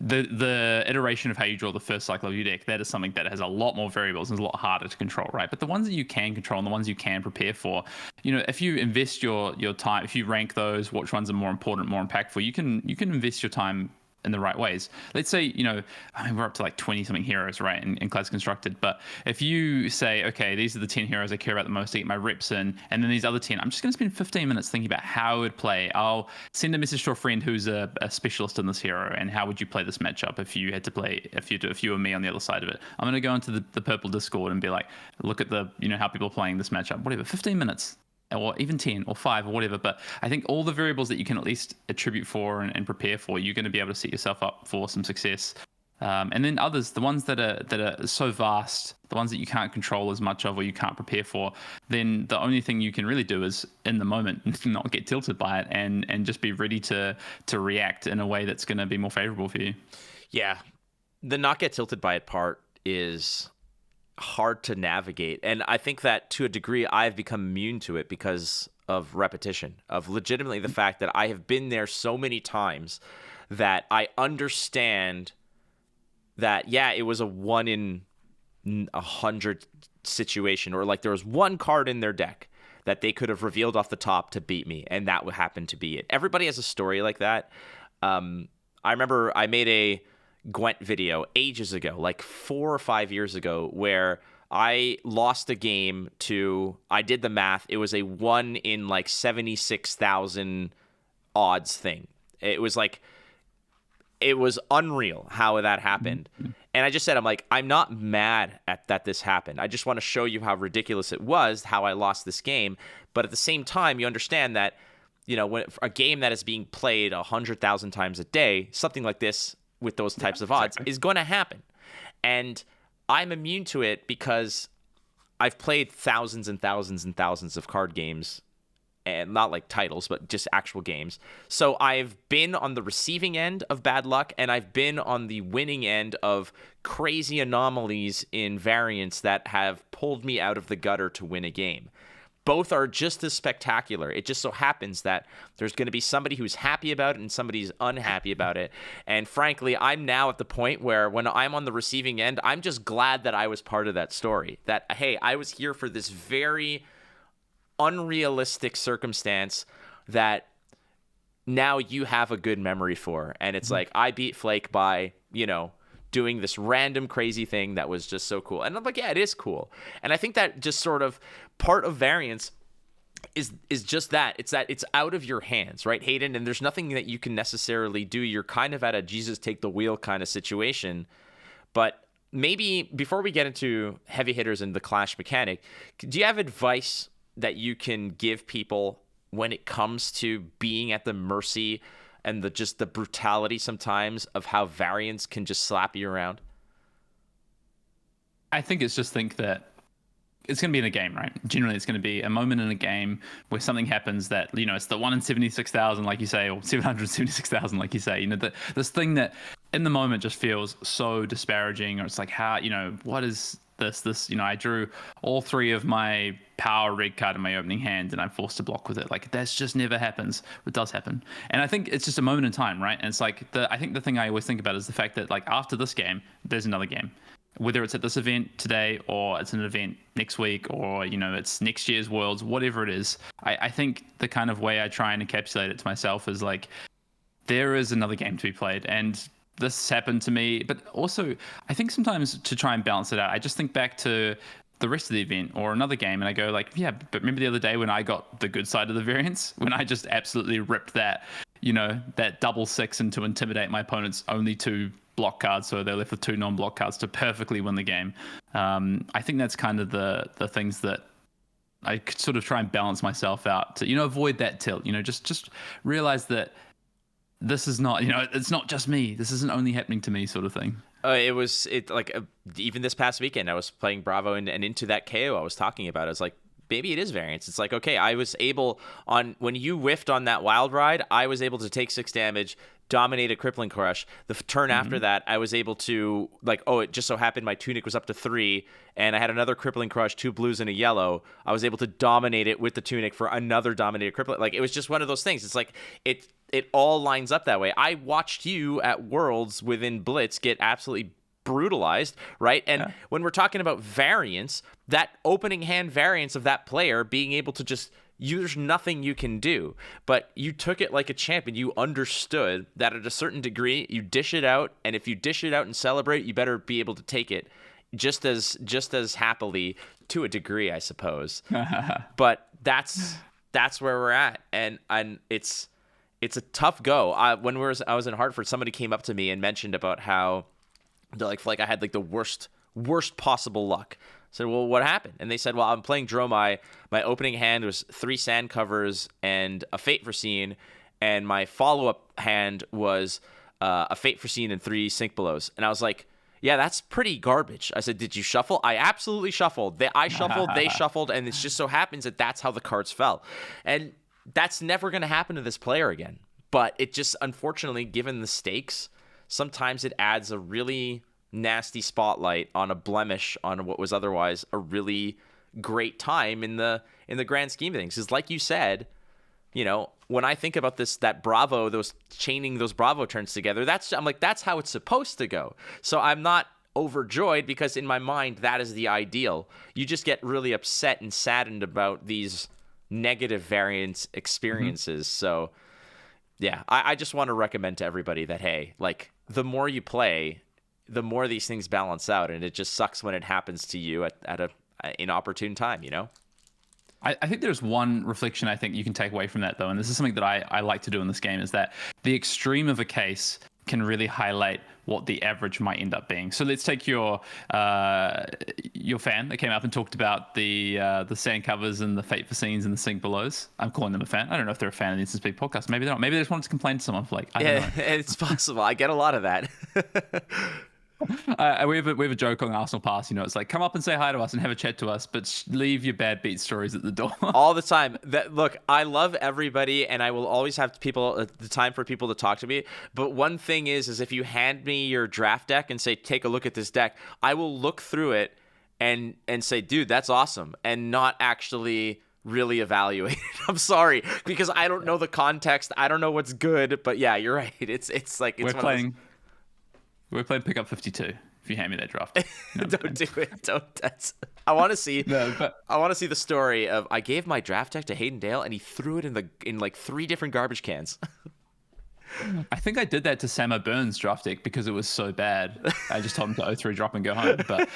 The iteration of how you draw the first cycle of your deck, that is something that has a lot more variables and is a lot harder to control, right? But the ones that you can control and the ones you can prepare for, if you invest your time, if you rank those, which ones are more important, more impactful, you can invest your time in the right ways. Let's say, we're up to like 20 something heroes, right, in Class Constructed. But if you say, okay, these are the 10 heroes I care about the most to get my reps in, and then these other 10, I'm just going to spend 15 minutes thinking about how I would play. I'll send a message to a friend who's a specialist in this hero, and how would you play this matchup if you had to play, if you were me on the other side of it. I'm going to go into the purple Discord and be like, look at the, how people are playing this matchup, whatever, 15 minutes. Or even 10 or 5 or whatever. But I think all the variables that you can at least attribute for and prepare for, you're going to be able to set yourself up for some success. And then others, the ones that are so vast, the ones that you can't control as much of or you can't prepare for, then the only thing you can really do is in the moment not get tilted by it and just be ready to react in a way that's going to be more favorable for you. Yeah. The not get tilted by it part is hard to navigate, and I think that to a degree I've become immune to it because of repetition, of legitimately the fact that I have been there so many times that I understand that it was a 1 in 100 situation, or like there was one card in their deck that they could have revealed off the top to beat me, and that would happen to be it. Everybody has a story like that. I remember I made a Gwent video ages ago, like 4 or 5 years ago, where I lost a game to, I did the math, it was a 1 in like 76,000 odds thing. It was unreal how that happened. And I just said, I'm not mad at that this happened. I just want to show you how ridiculous it was, how I lost this game. But at the same time, you understand that, when a game that is being played 100,000 times a day, something like this with those types of odds is going to happen. And I'm immune to it because I've played thousands and thousands and thousands of card games, and not like titles, but just actual games. So I've been on the receiving end of bad luck, and I've been on the winning end of crazy anomalies in variance that have pulled me out of the gutter to win a game. Both are just as spectacular. It just so happens that there's going to be somebody who's happy about it and somebody's unhappy about it. And frankly, I'm now at the point where when I'm on the receiving end, I'm just glad that I was part of that story. That, hey, I was here for this very unrealistic circumstance that now you have a good memory for. And it's like, I beat Flake by, doing this random crazy thing that was just so cool. And I'm like, yeah, it is cool. And I think that just sort of part of variance is just that. It's that it's out of your hands, right, Hayden? And there's nothing that you can necessarily do. You're kind of at a Jesus take the wheel kind of situation. But maybe before we get into heavy hitters and the clash mechanic, do you have advice that you can give people when it comes to being at the mercy and the brutality sometimes of how variance can just slap you around? I think it's just think that it's going to be in a game, right? Generally, it's going to be a moment in a game where something happens that, it's the 1 in 76,000, like you say, or 776,000, like you say. This thing that in the moment just feels so disparaging, or it's like, how, what is this, I drew all 3 of my power red card in my opening hand and I'm forced to block with it. Like, that's just never happens. It does happen. And I think it's just a moment in time, right? And it's like, I think the thing I always think about is the fact that, like, after this game, there's another game. Whether it's at this event today or it's an event next week or, it's next year's Worlds, whatever it is, I think the kind of way I try and encapsulate it to myself is like, there is another game to be played. And this happened to me, but also I think sometimes to try and balance it out, I just think back to the rest of the event or another game and I go like, yeah, but remember the other day when I got the good side of the variance, when I just absolutely ripped that, that double 6 and to intimidate my opponent's only 2 block cards, so they're left with 2 non-block cards to perfectly win the game. I think that's kind of the things that I could sort of try and balance myself out to, avoid that tilt, just realize that this is not, it's not just me. This isn't only happening to me, sort of thing. Even this past weekend, I was playing Bravo and into that KO I was talking about. I was like, maybe it is variance. It's like, okay, I was able when you whiffed on that wild ride, I was able to take 6 damage, dominate a crippling crush. The turn after that, I was able to, like, it just so happened my tunic was up to 3 and I had another crippling crush, 2 blues and a yellow. I was able to dominate it with the tunic for another dominated crippling. Like, it was just one of those things. It's like it all lines up that way. I watched you at Worlds within Blitz get absolutely brutalized, right? And when we're talking about variance, that opening hand variance of that player being able to just, there's nothing you can do, but you took it like a champion. You understood that at a certain degree, you dish it out, and if you dish it out and celebrate, you better be able to take it just as happily, to a degree, I suppose. But that's where we're at, and it's a tough go. I was in Hartford, somebody came up to me and mentioned about how like I had like the worst possible luck. I said, well, what happened? And they said, well, I'm playing Dromai. My opening hand was 3 sand covers and a Fate Foreseen, and my follow-up hand was a Fate Foreseen and 3 Sink Belows. And I was like, yeah, that's pretty garbage. I said, did you shuffle? I absolutely shuffled. I shuffled, they shuffled, and it just so happens that that's how the cards fell. And that's never going to happen to this player again. But it just, unfortunately, given the stakes, sometimes it adds a really nasty spotlight on a blemish on what was otherwise a really great time in the grand scheme of things. Because like you said, when I think about that Bravo, chaining those Bravo turns together, I'm like, that's how it's supposed to go. So I'm not overjoyed because in my mind, that is the ideal. You just get really upset and saddened about these negative variance experiences. So yeah, I just want to recommend to everybody that, hey, like, the more you play, the more these things balance out, and it just sucks when it happens to you at an inopportune time, I think there's one reflection I think you can take away from that, though, and this is something that I like to do in this game, is that the extreme of a case can really highlight what the average might end up being. So let's take your fan that came up and talked about the sand covers and the Fate Foreseens and the Sink Belows. I'm calling them a fan. I don't know if they're a fan of the Instant Speed podcast. Maybe they're not. Maybe they just wanted to complain to someone for I don't know. It's possible. I get a lot of that. We have a joke on Arsenal Pass. It's like, come up and say hi to us and have a chat to us, but leave your bad beat stories at the door. All the time. Look, I love everybody, and I will always have the time for people to talk to me. But one thing is if you hand me your draft deck and say, take a look at this deck, I will look through it and say, dude, that's awesome, and not actually really evaluate it. I'm sorry, because I don't know the context. I don't know what's good. But yeah, you're right. It's like it's We're playing Pickup 52. If you hand me that draft, don't do it. Don't. I want to see. I want to see the story of I gave my draft deck to Hayden Dale and he threw it in like 3 different garbage cans. I think I did that to Samo Burns' draft deck because it was so bad. I just told him to 0-3 drop and go home. But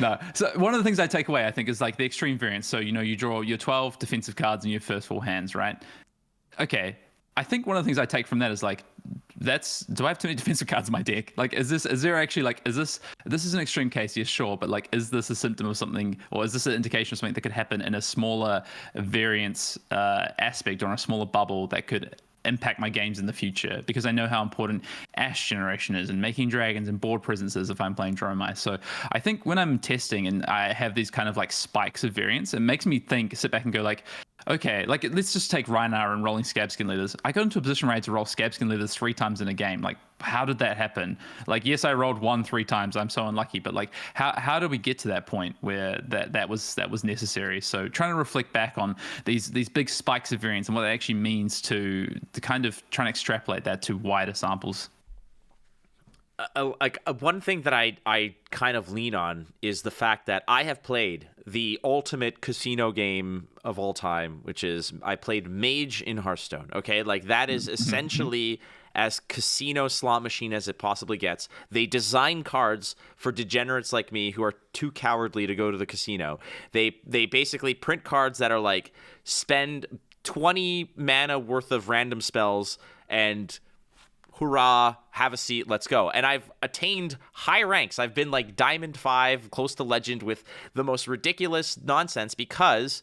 no. So one of the things I take away, I think, is like the extreme variance. So you draw your 12 defensive cards in your first 4 hands, right? Okay. I think one of the things I take from that is like, do I have too many defensive cards in my deck? Like, is this is an extreme case? Yes, sure. But like, is this a symptom of something, or is this an indication of something that could happen in a smaller variance aspect or in a smaller bubble that could impact my games in the future? Because I know how important Ash generation is and making dragons and board presences if I'm playing Dromai. So I think when I'm testing and I have these kind of like spikes of variance, it makes me sit back and go like, okay, like let's just take Rhinar and rolling Scabskin Leathers. I got into a position where I had to roll Scabskin Leathers 3 times in a game. Like, how did that happen? Like, yes, I rolled 1 3 times. I'm so unlucky, but like, how did we get to that point where that was necessary? So trying to reflect back on these big spikes of variance and what that actually means to kind of try and extrapolate that to wider samples. One thing that I kind of lean on is the fact that I have played the ultimate casino game of all time, which is I played Mage in Hearthstone. Okay, like that is essentially as casino slot machine as it possibly gets. They design cards for degenerates like me who are too cowardly to go to the casino. They basically print cards that are like spend 20 mana worth of random spells and hurrah, have a seat, let's go. And I've attained high ranks. I've been like Diamond 5, close to Legend with the most ridiculous nonsense because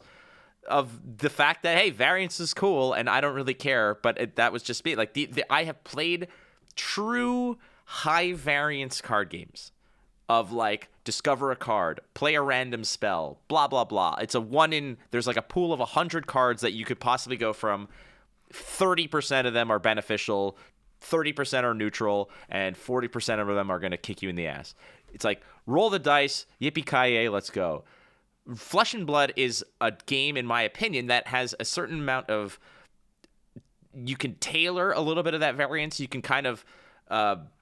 of the fact that, hey, Variance is cool and I don't really care, but that was just me. Like, I have played true high variance card games of like discover a card, play a random spell, blah, blah, blah. It's there's like a pool of 100 cards that you could possibly go from. 30% of them are beneficial, 30% are neutral, and 40% of them are going to kick you in the ass. It's like, roll the dice, yippee-ki-yay, let's go. Flesh and Blood is a game, in my opinion, that has a certain amount of... You can tailor a little bit of that variance. You can kind of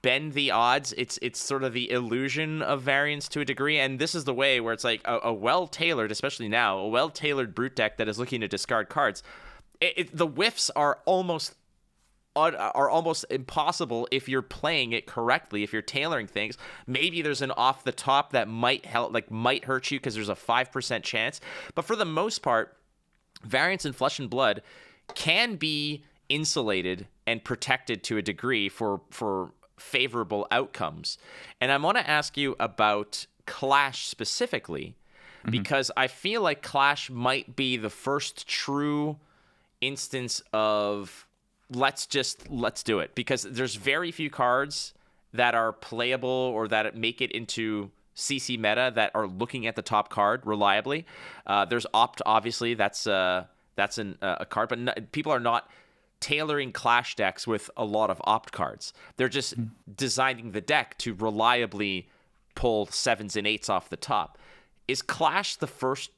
bend the odds. It's sort of the illusion of variance to a degree, and this is the way where it's like a well-tailored, especially now, a well-tailored Brute deck that is looking to discard cards. The whiffs are almost impossible if you're playing it correctly, if you're tailoring things. Maybe there's an off the top that might hurt you because there's a 5% chance. But for the most part, Variance in Flesh and Blood can be insulated and protected to a degree for favorable outcomes. And I want to ask you about Clash specifically, because I feel like Clash might be the first true instance of let's do it, because there's very few cards that are playable or that make it into CC meta that are looking at the top card reliably. There's Opt, obviously, that's a card, but people are not tailoring Clash decks with a lot of Opt cards. They're just designing the deck to reliably pull 7s and 8s off the top. Is Clash the first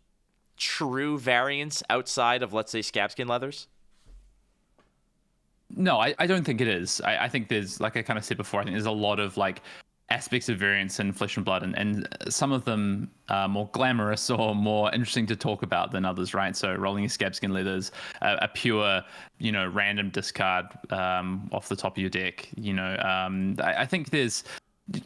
true variance outside of, let's say, Scabskin Leathers? No, I don't think it is. I think there's, like I kind of said before, I think there's a lot of like aspects of variance in Flesh and Blood, and some of them are more glamorous or more interesting to talk about than others, right? So rolling a Scabskin Leathers, a pure, random discard off the top of your deck. I think there's...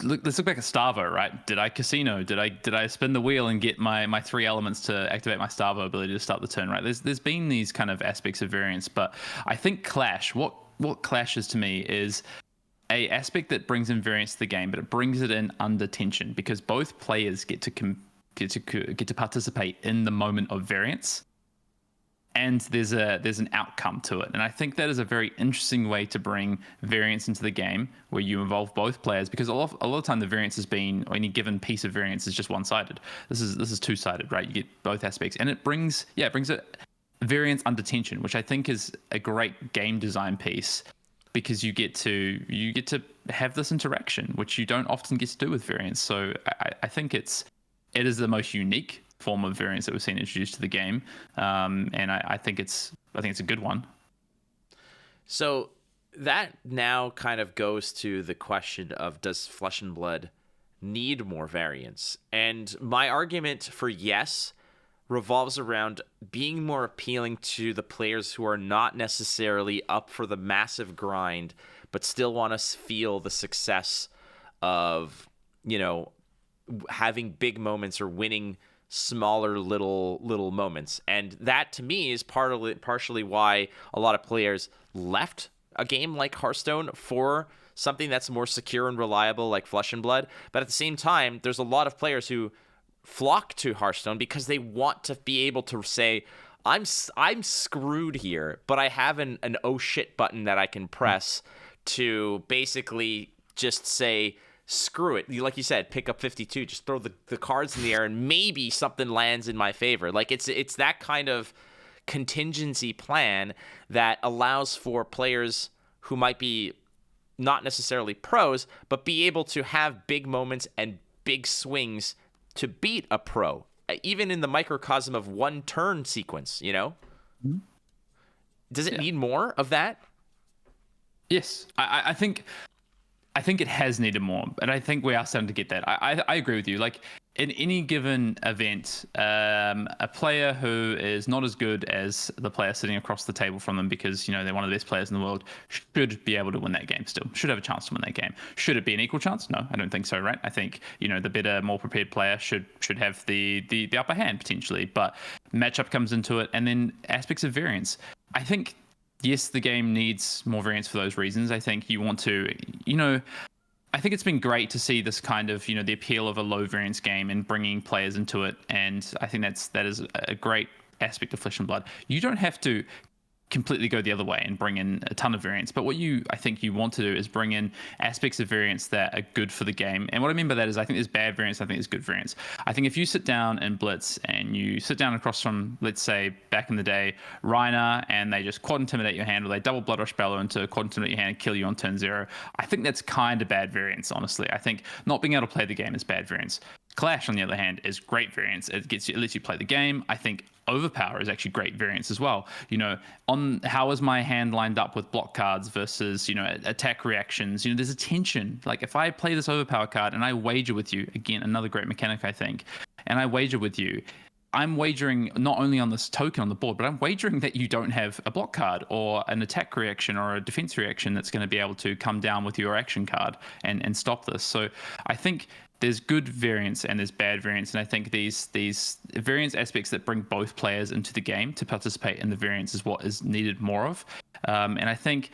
Let's look back at Starvo, right? Did I casino? Did I spin the wheel and get my 3 elements to activate my Starvo ability to start the turn, right? There's been these kind of aspects of variance, but I think Clash, what Clash is to me is a aspect that brings in variance to the game, but it brings it in under tension because both players get to participate in the moment of variance. And there's an outcome to it. And I think that is a very interesting way to bring variance into the game where you involve both players, because a lot of the time the variance has been, or any given piece of variance is just one-sided. This is two-sided, right? You get both aspects. And it brings a variance under tension, which I think is a great game design piece, because you get to have this interaction, which you don't often get to do with variance. So I think it is the most unique form of variance that we've seen introduced to the game, and I think it's a good one. So that now kind of goes to the question of, does Flesh and Blood need more variance? And my argument for yes revolves around being more appealing to the players who are not necessarily up for the massive grind, but still want to feel the success of, having big moments or winning smaller little moments. And that to me is partially why a lot of players left a game like Hearthstone for something that's more secure and reliable like Flesh and Blood. But at the same time, there's a lot of players who flock to Hearthstone because they want to be able to say, I'm screwed here, but I have an oh shit button that I can press to basically just say, screw it. Like you said, pick up 52, just throw the cards in the air and maybe something lands in my favor. Like it's that kind of contingency plan that allows for players who might be not necessarily pros, but be able to have big moments and big swings to beat a pro, even in the microcosm of one turn sequence, you know? Does it need more of that? Yes, I think it has needed more, and I think we are starting to get that. I agree with you. Like in any given event, a player who is not as good as the player sitting across the table from them, because they're one of the best players in the world, should be able to win that game. Still, should have a chance to win that game. Should it be an equal chance? No, I don't think so. Right? I think the better, more prepared player should have the upper hand potentially. But matchup comes into it, and then aspects of variance. I think. Yes, the game needs more variance for those reasons. I think you want to, I think it's been great to see this kind of, the appeal of a low variance game and bringing players into it. And I think that is a great aspect of Flesh and Blood. You don't have to completely go the other way and bring in a ton of variance. But what I think you want to do is bring in aspects of variance that are good for the game. And what I mean by that is I think there's bad variance, I think there's good variance. I think if you sit down in Blitz and you sit down across from, let's say, back in the day, Reiner, and they just quad intimidate your hand, or they double Blood Rush Bellow into quad intimidate your hand and kill you on turn 0, I think that's kind of bad variance, honestly. I think not being able to play the game is bad variance. Clash, on the other hand, is great variance. It lets you play the game. I think Overpower is actually great variance as well. On how is my hand lined up with block cards versus, attack reactions. There's a tension. Like if I play this Overpower card and I wager with you, again, another great mechanic, I think, and I wager with you, I'm wagering not only on this token on the board, but I'm wagering that you don't have a block card or an attack reaction or a defense reaction that's going to be able to come down with your action card and stop this. So I think there's good variance and there's bad variance, and I think these variance aspects that bring both players into the game to participate in the variance is what is needed more of. And I think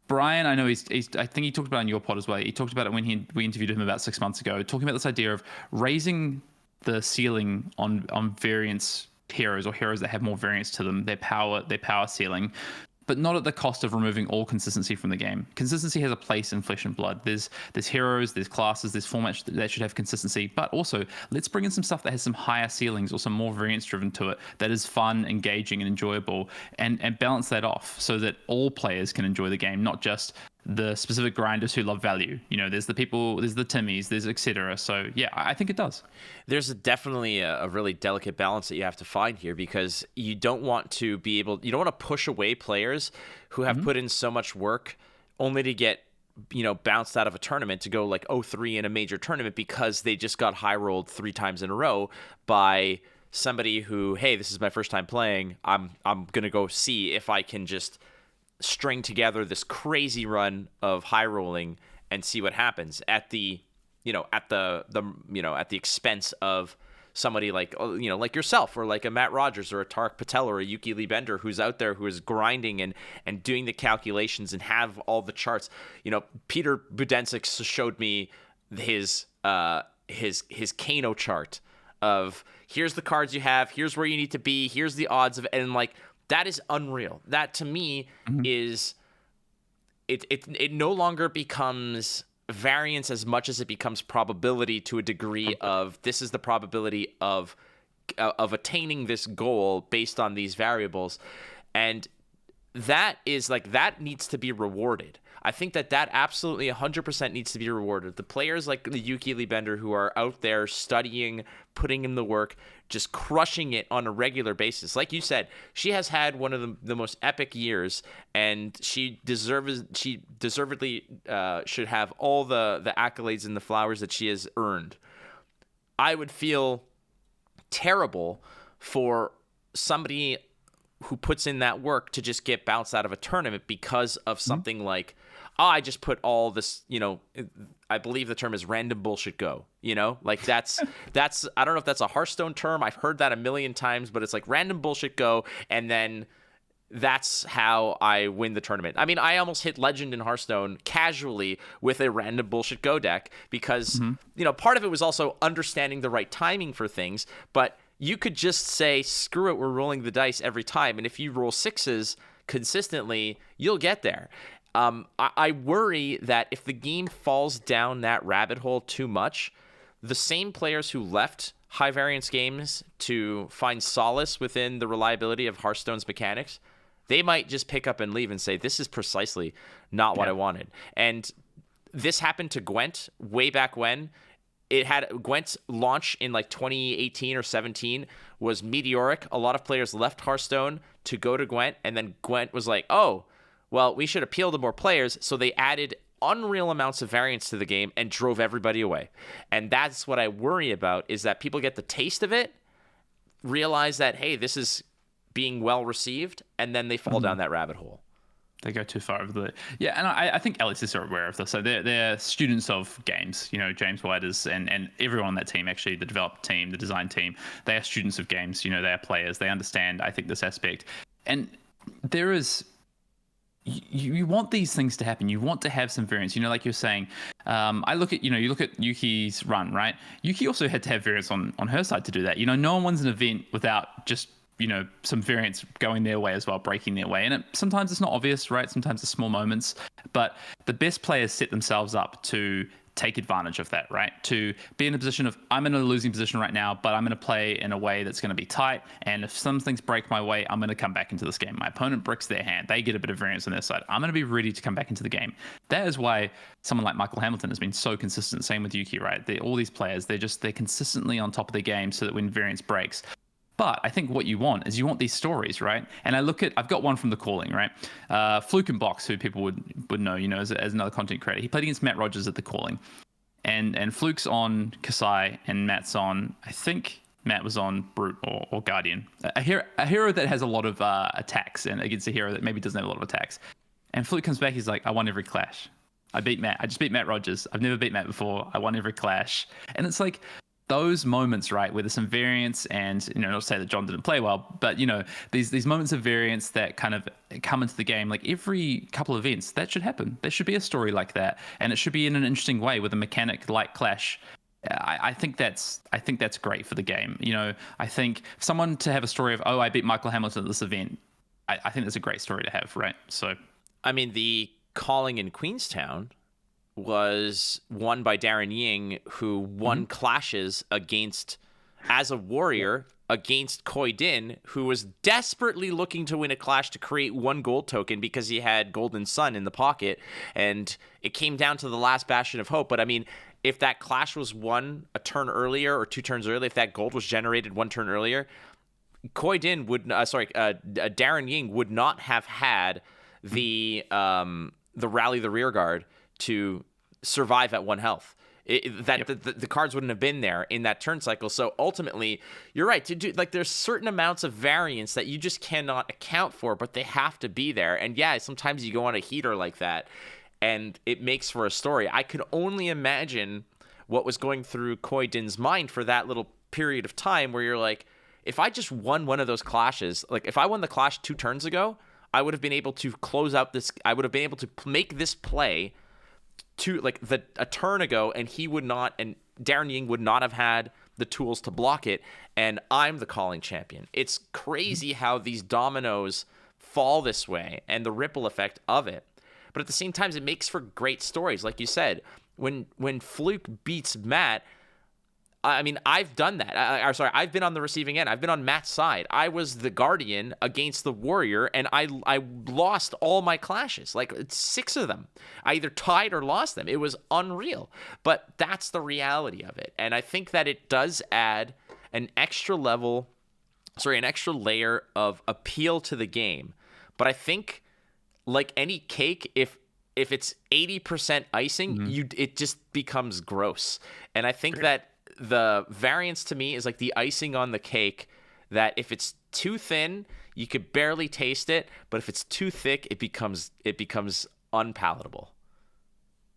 Brian, I know I think he talked about it in your pod as well. He talked about it when we interviewed him about 6 months ago, talking about this idea of raising the ceiling on variance heroes, or heroes that have more variance to them, their power ceiling, but not at the cost of removing all consistency from the game. Consistency has a place in Flesh and Blood. There's heroes, there's classes, there's formats that should have consistency, but also let's bring in some stuff that has some higher ceilings or some more variance driven to it that is fun, engaging, and enjoyable, and balance that off so that all players can enjoy the game, not just the specific grinders who love value. There's the people, there's the Timmies, there's etc. So yeah, I think it does. There's definitely a really delicate balance that you have to find here, because you don't want to push away players who have put in so much work only to get bounced out of a tournament to go like 0-3 in a major tournament because they just got high rolled 3 times in a row by somebody who, hey, this is my first time playing. I'm gonna go see if I can just string together this crazy run of high rolling and see what happens at the expense of somebody like yourself, or like a Matt Rogers or a Tarek Patel or a Yuki Lee Bender, who's out there, who is grinding and doing the calculations and have all the charts. Peter Budensic showed me his Kano chart of here's the cards you have, here's where you need to be, here's the odds of it, and like that is unreal. That to me is it no longer becomes variance as much as it becomes probability, to a degree of this is the probability of attaining this goal based on these variables. And that is like, that needs to be rewarded. I think that absolutely 100% needs to be rewarded. The players like the Yuki Lee Bender, who are out there studying, putting in the work, just crushing it on a regular basis. Like you said, she has had one of the most epic years, and she deservedly should have all the accolades and the flowers that she has earned. I would feel terrible for somebody who puts in that work to just get bounced out of a tournament because of something like, I just put all this, I believe the term is random bullshit go, like that's, I don't know if that's a Hearthstone term. I've heard that a million times, but it's like random bullshit go. And then that's how I win the tournament. I mean, I almost hit legend in Hearthstone casually with a random bullshit go deck because, part of it was also understanding the right timing for things, but you could just say, screw it, we're rolling the dice every time. And if you roll 6s consistently, you'll get there. I worry that if the game falls down that rabbit hole too much, the same players who left high variance games to find solace within the reliability of Hearthstone's mechanics, they might just pick up and leave and say, this is precisely not what I wanted. And this happened to Gwent way back when. It had Gwent's launch in like 2018 or 17 was meteoric. A lot of players left Hearthstone to go to Gwent, and then Gwent was like, oh, well, we should appeal to more players. So they added unreal amounts of variance to the game and drove everybody away. And that's what I worry about, is that people get the taste of it, realize that, hey, this is being well received, and then they fall down that rabbit hole. They go too far over the... Yeah, and I think LSS are aware of this. So they're students of games. You know, James White is, and everyone on that team, actually, the development team, the design team, they are students of games. You know, they are players. They understand, I think, this aspect. And there is... You want these things to happen. You want to have some variance. You know, like you're saying, I look at, you look at Yuki's run, right? Yuki also had to have variance on her side to do that. You know, no one wins an event without just, some variance going their way as well, breaking their way. And sometimes it's not obvious, right? Sometimes it's small moments. But the best players set themselves up to take advantage of that, right? To be in a position of, I'm in a losing position right now, but I'm going to play in a way that's going to be tight. And if some things break my way, I'm going to come back into this game. My opponent bricks their hand. They get a bit of variance on their side. I'm going to be ready to come back into the game. That is why someone like Michael Hamilton has been so consistent. Same with Yuki, right? All these players, they're consistently on top of their game so that when variance breaks. But I think what you want is these stories, right? And I've got one from The Calling, right? Fluke and Box, who people would know, as another content creator. He played against Matt Rogers at The Calling. And Fluke's on Kasai and Matt's on, I think Matt was on Brute or Guardian. A hero that has a lot of attacks, and against a hero that maybe doesn't have a lot of attacks. And Fluke comes back, he's like, I won every clash. I just beat Matt Rogers. I've never beat Matt before. I won every clash. And it's like, those moments, right, where there's some variance, and not to say that John didn't play well, but these moments of variance that kind of come into the game, like every couple of events, that should happen. There should be a story like that, and it should be in an interesting way with a mechanic like Clash. I think that's great for the game. I think someone to have a story of, oh, I beat Michael Hamilton at this event. I think that's a great story to have, right? So, I mean, the Calling in Queenstown was won by Darren Ying, who won clashes as a warrior against Koi Din, who was desperately looking to win a clash to create one gold token because he had Golden Sun in the pocket, and it came down to the last bastion of hope. But I mean, if that clash was won a turn earlier or 2 turns earlier, if that gold was generated 1 turn earlier, Darren Ying would not have had the rally the rear guard to survive at 1 health. The cards wouldn't have been there in that turn cycle. So ultimately, you're right. There's certain amounts of variance that you just cannot account for, but they have to be there. And yeah, sometimes you go on a heater like that, and it makes for a story. I could only imagine what was going through Koi Din's mind for that little period of time where you're like, if I just won one of those clashes, like if I won the clash 2 turns ago, I would have been able to close out this. I would have been able to make this play a turn ago, and Darren Ying would not have had the tools to block it, and I'm the Calling champion. It's crazy how these dominoes fall this way and the ripple effect of it. But at the same time, it makes for great stories. Like you said, when Fluke beats Matt, I mean, I've done that. I've been on the receiving end. I've been on Matt's side. I was the Guardian against the Warrior, and I lost all my clashes, like 6 of them. I either tied or lost them. It was unreal. But that's the reality of it. And I think that it does add an extra layer of appeal to the game. But I think, like any cake, if it's 80% icing, it just becomes gross. And I think that the variance to me is like the icing on the cake, that if it's too thin, you could barely taste it, but if it's too thick, it becomes unpalatable.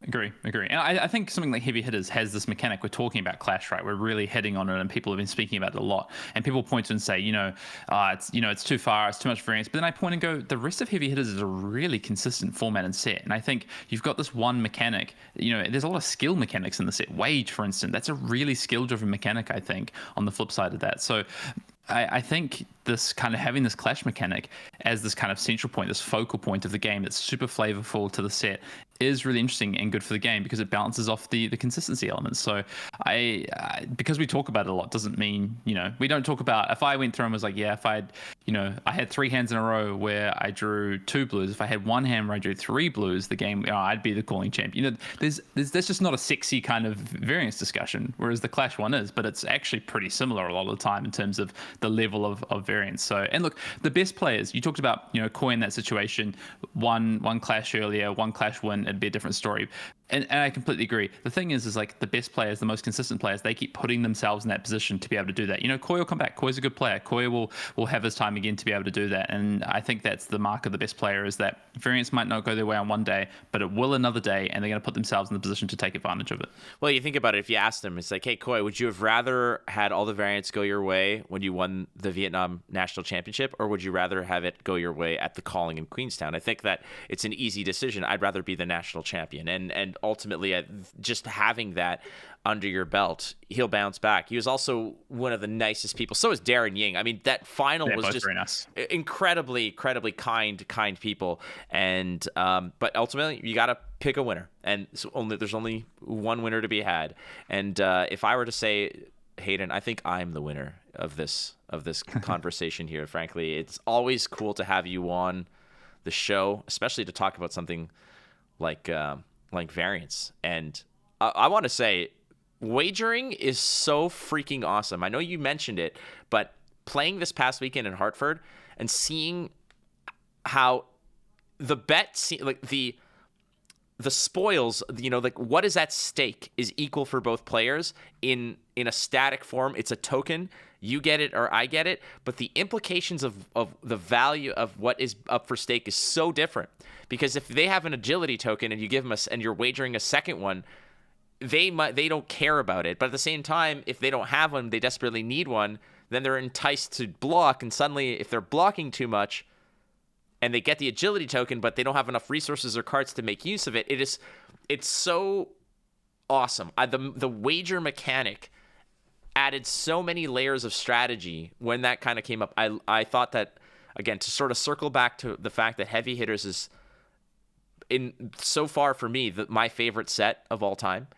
Agree. And I think something like Heavy Hitters has this mechanic. We're talking about Clash, right? We're really hitting on it, and people have been speaking about it a lot. And people point to and say, it's too far, it's too much variance. But then I point and go, the rest of Heavy Hitters is a really consistent format and set. And I think you've got this one mechanic. There's a lot of skill mechanics in the set. Wage, for instance, that's a really skill-driven mechanic, I think, on the flip side of that. So I think this kind of having this clash mechanic as this kind of central point, this focal point of the game that's super flavorful to the set, is really interesting and good for the game because it balances off the consistency elements. So because we talk about it a lot doesn't mean, we don't talk about, if I went through and was like, yeah, if I had 3 hands in a row where I drew 2 blues, if I had 1 hand where I drew 3 blues, the game, I'd be the calling champion. There's just not a sexy kind of variance discussion, whereas the Clash one is, but it's actually pretty similar a lot of the time in terms of the level of variance. So, and look, the best players, you talked about, Koi in that situation, one Clash earlier, 1 Clash win, it'd be a different story. And I completely agree. The thing is like the best players, the most consistent players, they keep putting themselves in that position to be able to do that. Koi will come back. Koi's a good player. Koi will have his time again to be able to do that. And I think that's the mark of the best player, is that variance might not go their way on one day, but it will another day, and they're going to put themselves in the position to take advantage of it. Well, you think about it, if you ask them, it's like, hey, Koi, would you have rather had all the variants go your way when you won the Vietnam National Championship, or would you rather have it go your way at the Calling in Queenstown? I think that it's an easy decision. I'd rather be the national champion. And ultimately, just having that under your belt, he'll bounce back. He was also one of the nicest people. So is Darren Ying. I mean, that final was just very nice. incredibly kind people. And but ultimately, you got to pick a winner, and there's only one winner to be had. And if I were to say, Hayden, I think I'm the winner of this conversation here. Frankly, it's always cool to have you on the show, especially to talk about something like variance. And I want to say, wagering is so freaking awesome. I know you mentioned it, but playing this past weekend in Hartford and seeing how the bet, like the spoils, like what is at stake is equal for both players in a static form. It's a token. You get it or I get it, but the implications of the value of what is up for stake is so different. Because if they have an agility token and you give them and you're wagering a second one, they don't care about it. But at the same time, if they don't have one, they desperately need one, then they're enticed to block. And suddenly, if they're blocking too much and they get the agility token, but they don't have enough resources or cards to make use of it, it's so awesome. The wager mechanic added so many layers of strategy when that kind of came up. I thought that, again, to sort of circle back to the fact that Heavy Hitters is, so far for me, my favorite set of all time.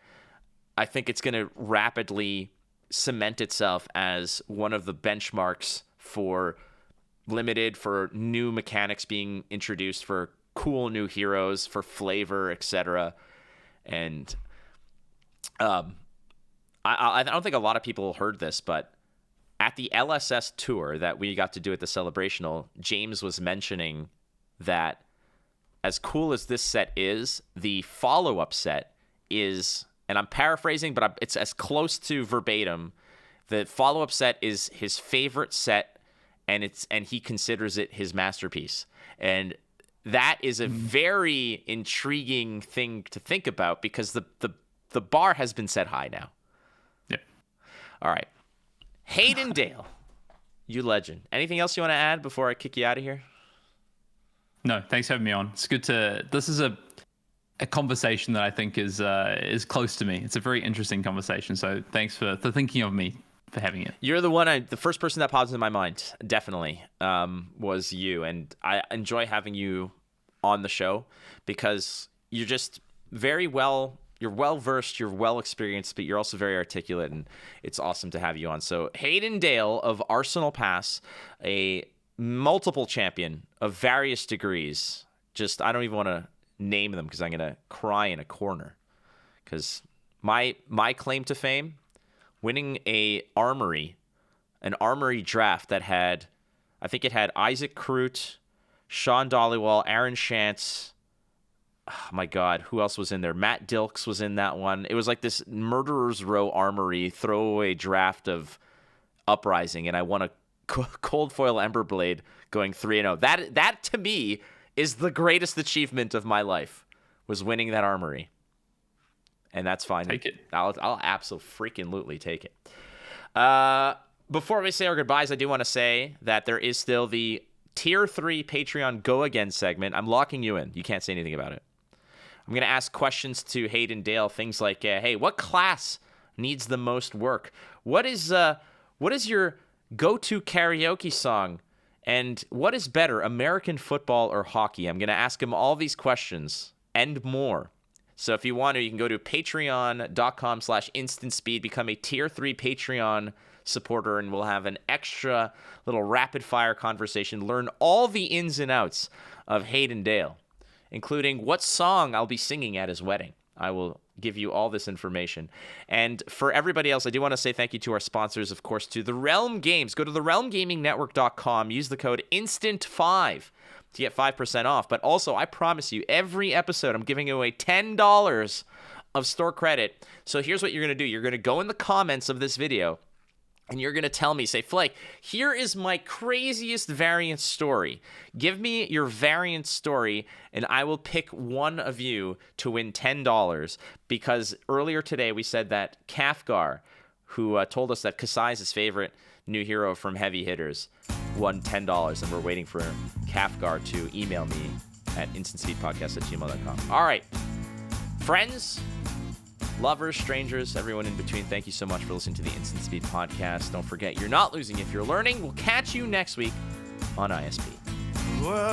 I think it's going to rapidly cement itself as one of the benchmarks for Limited, for new mechanics being introduced, for cool new heroes, for flavor, etc. And I don't think a lot of people heard this, but at the LSS tour that we got to do at the Celebrational, James was mentioning that as cool as this set is, the follow-up set is, and I'm paraphrasing, but it's as close to verbatim, the follow-up set is his favorite set, and he considers it his masterpiece. And that is a very intriguing thing to think about, because the bar has been set high now. Yep. All right. Hayden Dale, you legend. Anything else you want to add before I kick you out of here? No, thanks for having me on. It's good this is a conversation that I think is close to me. It's a very interesting conversation. So thanks for thinking of me, for having it. You're the first person that pops in my mind, definitely, was you. And I enjoy having you on the show because you're just you're well-versed, you're well-experienced, but you're also very articulate, and it's awesome to have you on. So Hayden Dale of Arsenal Pass, a multiple champion of various degrees. I don't even want to name them because I'm going to cry in a corner. Because my claim to fame, winning an armory draft that had, I think it had Isaac Crute, Sean Dollywall, Aaron Shantz. Oh my God, who else was in there? Matt Dilks was in that one. It was like this Murderer's Row armory throwaway draft of Uprising, and I won a Cold Foil Emberblade going 3-0. That to me is the greatest achievement of my life, was winning that armory. And that's fine. Take it. I'll absolutely take it. Before we say our goodbyes, I do want to say that there is still the Tier 3 Patreon Go Again segment. I'm locking you in. You can't say anything about it. I'm going to ask questions to Hayden Dale, things like, hey, what class needs the most work? What is your go-to karaoke song? And what is better, American football or hockey? I'm going to ask him all these questions and more So if you want to, you can go to patreon.com/instantspeed, become a tier 3 Patreon supporter, and we'll have an extra little rapid fire conversation. Learn all the ins and outs of Hayden Dale, including what song I'll be singing at his wedding. I will give you all this information. And for everybody else, I do want to say thank you to our sponsors, of course, to The Realm Games. Go to therealmgamingnetwork.com. Use the code INSTANT5 to get 5% off. But also, I promise you, every episode, I'm giving away $10 of store credit. So here's what you're going to do. You're going to go in the comments of this video, and you're going to tell me, say, Flake, here is my craziest Variance story. Give me your Variance story, and I will pick one of you to win $10. Because earlier today, we said that Kafgar, who told us that Kasai is his favorite new hero from Heavy Hitters, won $10. And we're waiting for Kafgar to email me at instantspeedpodcast@gmail.com. All right. Friends, lovers, strangers, everyone in between, thank you so much for listening to the Instant Speed Podcast. Don't forget, you're not losing if you're learning. We'll catch you next week on ISP. Well,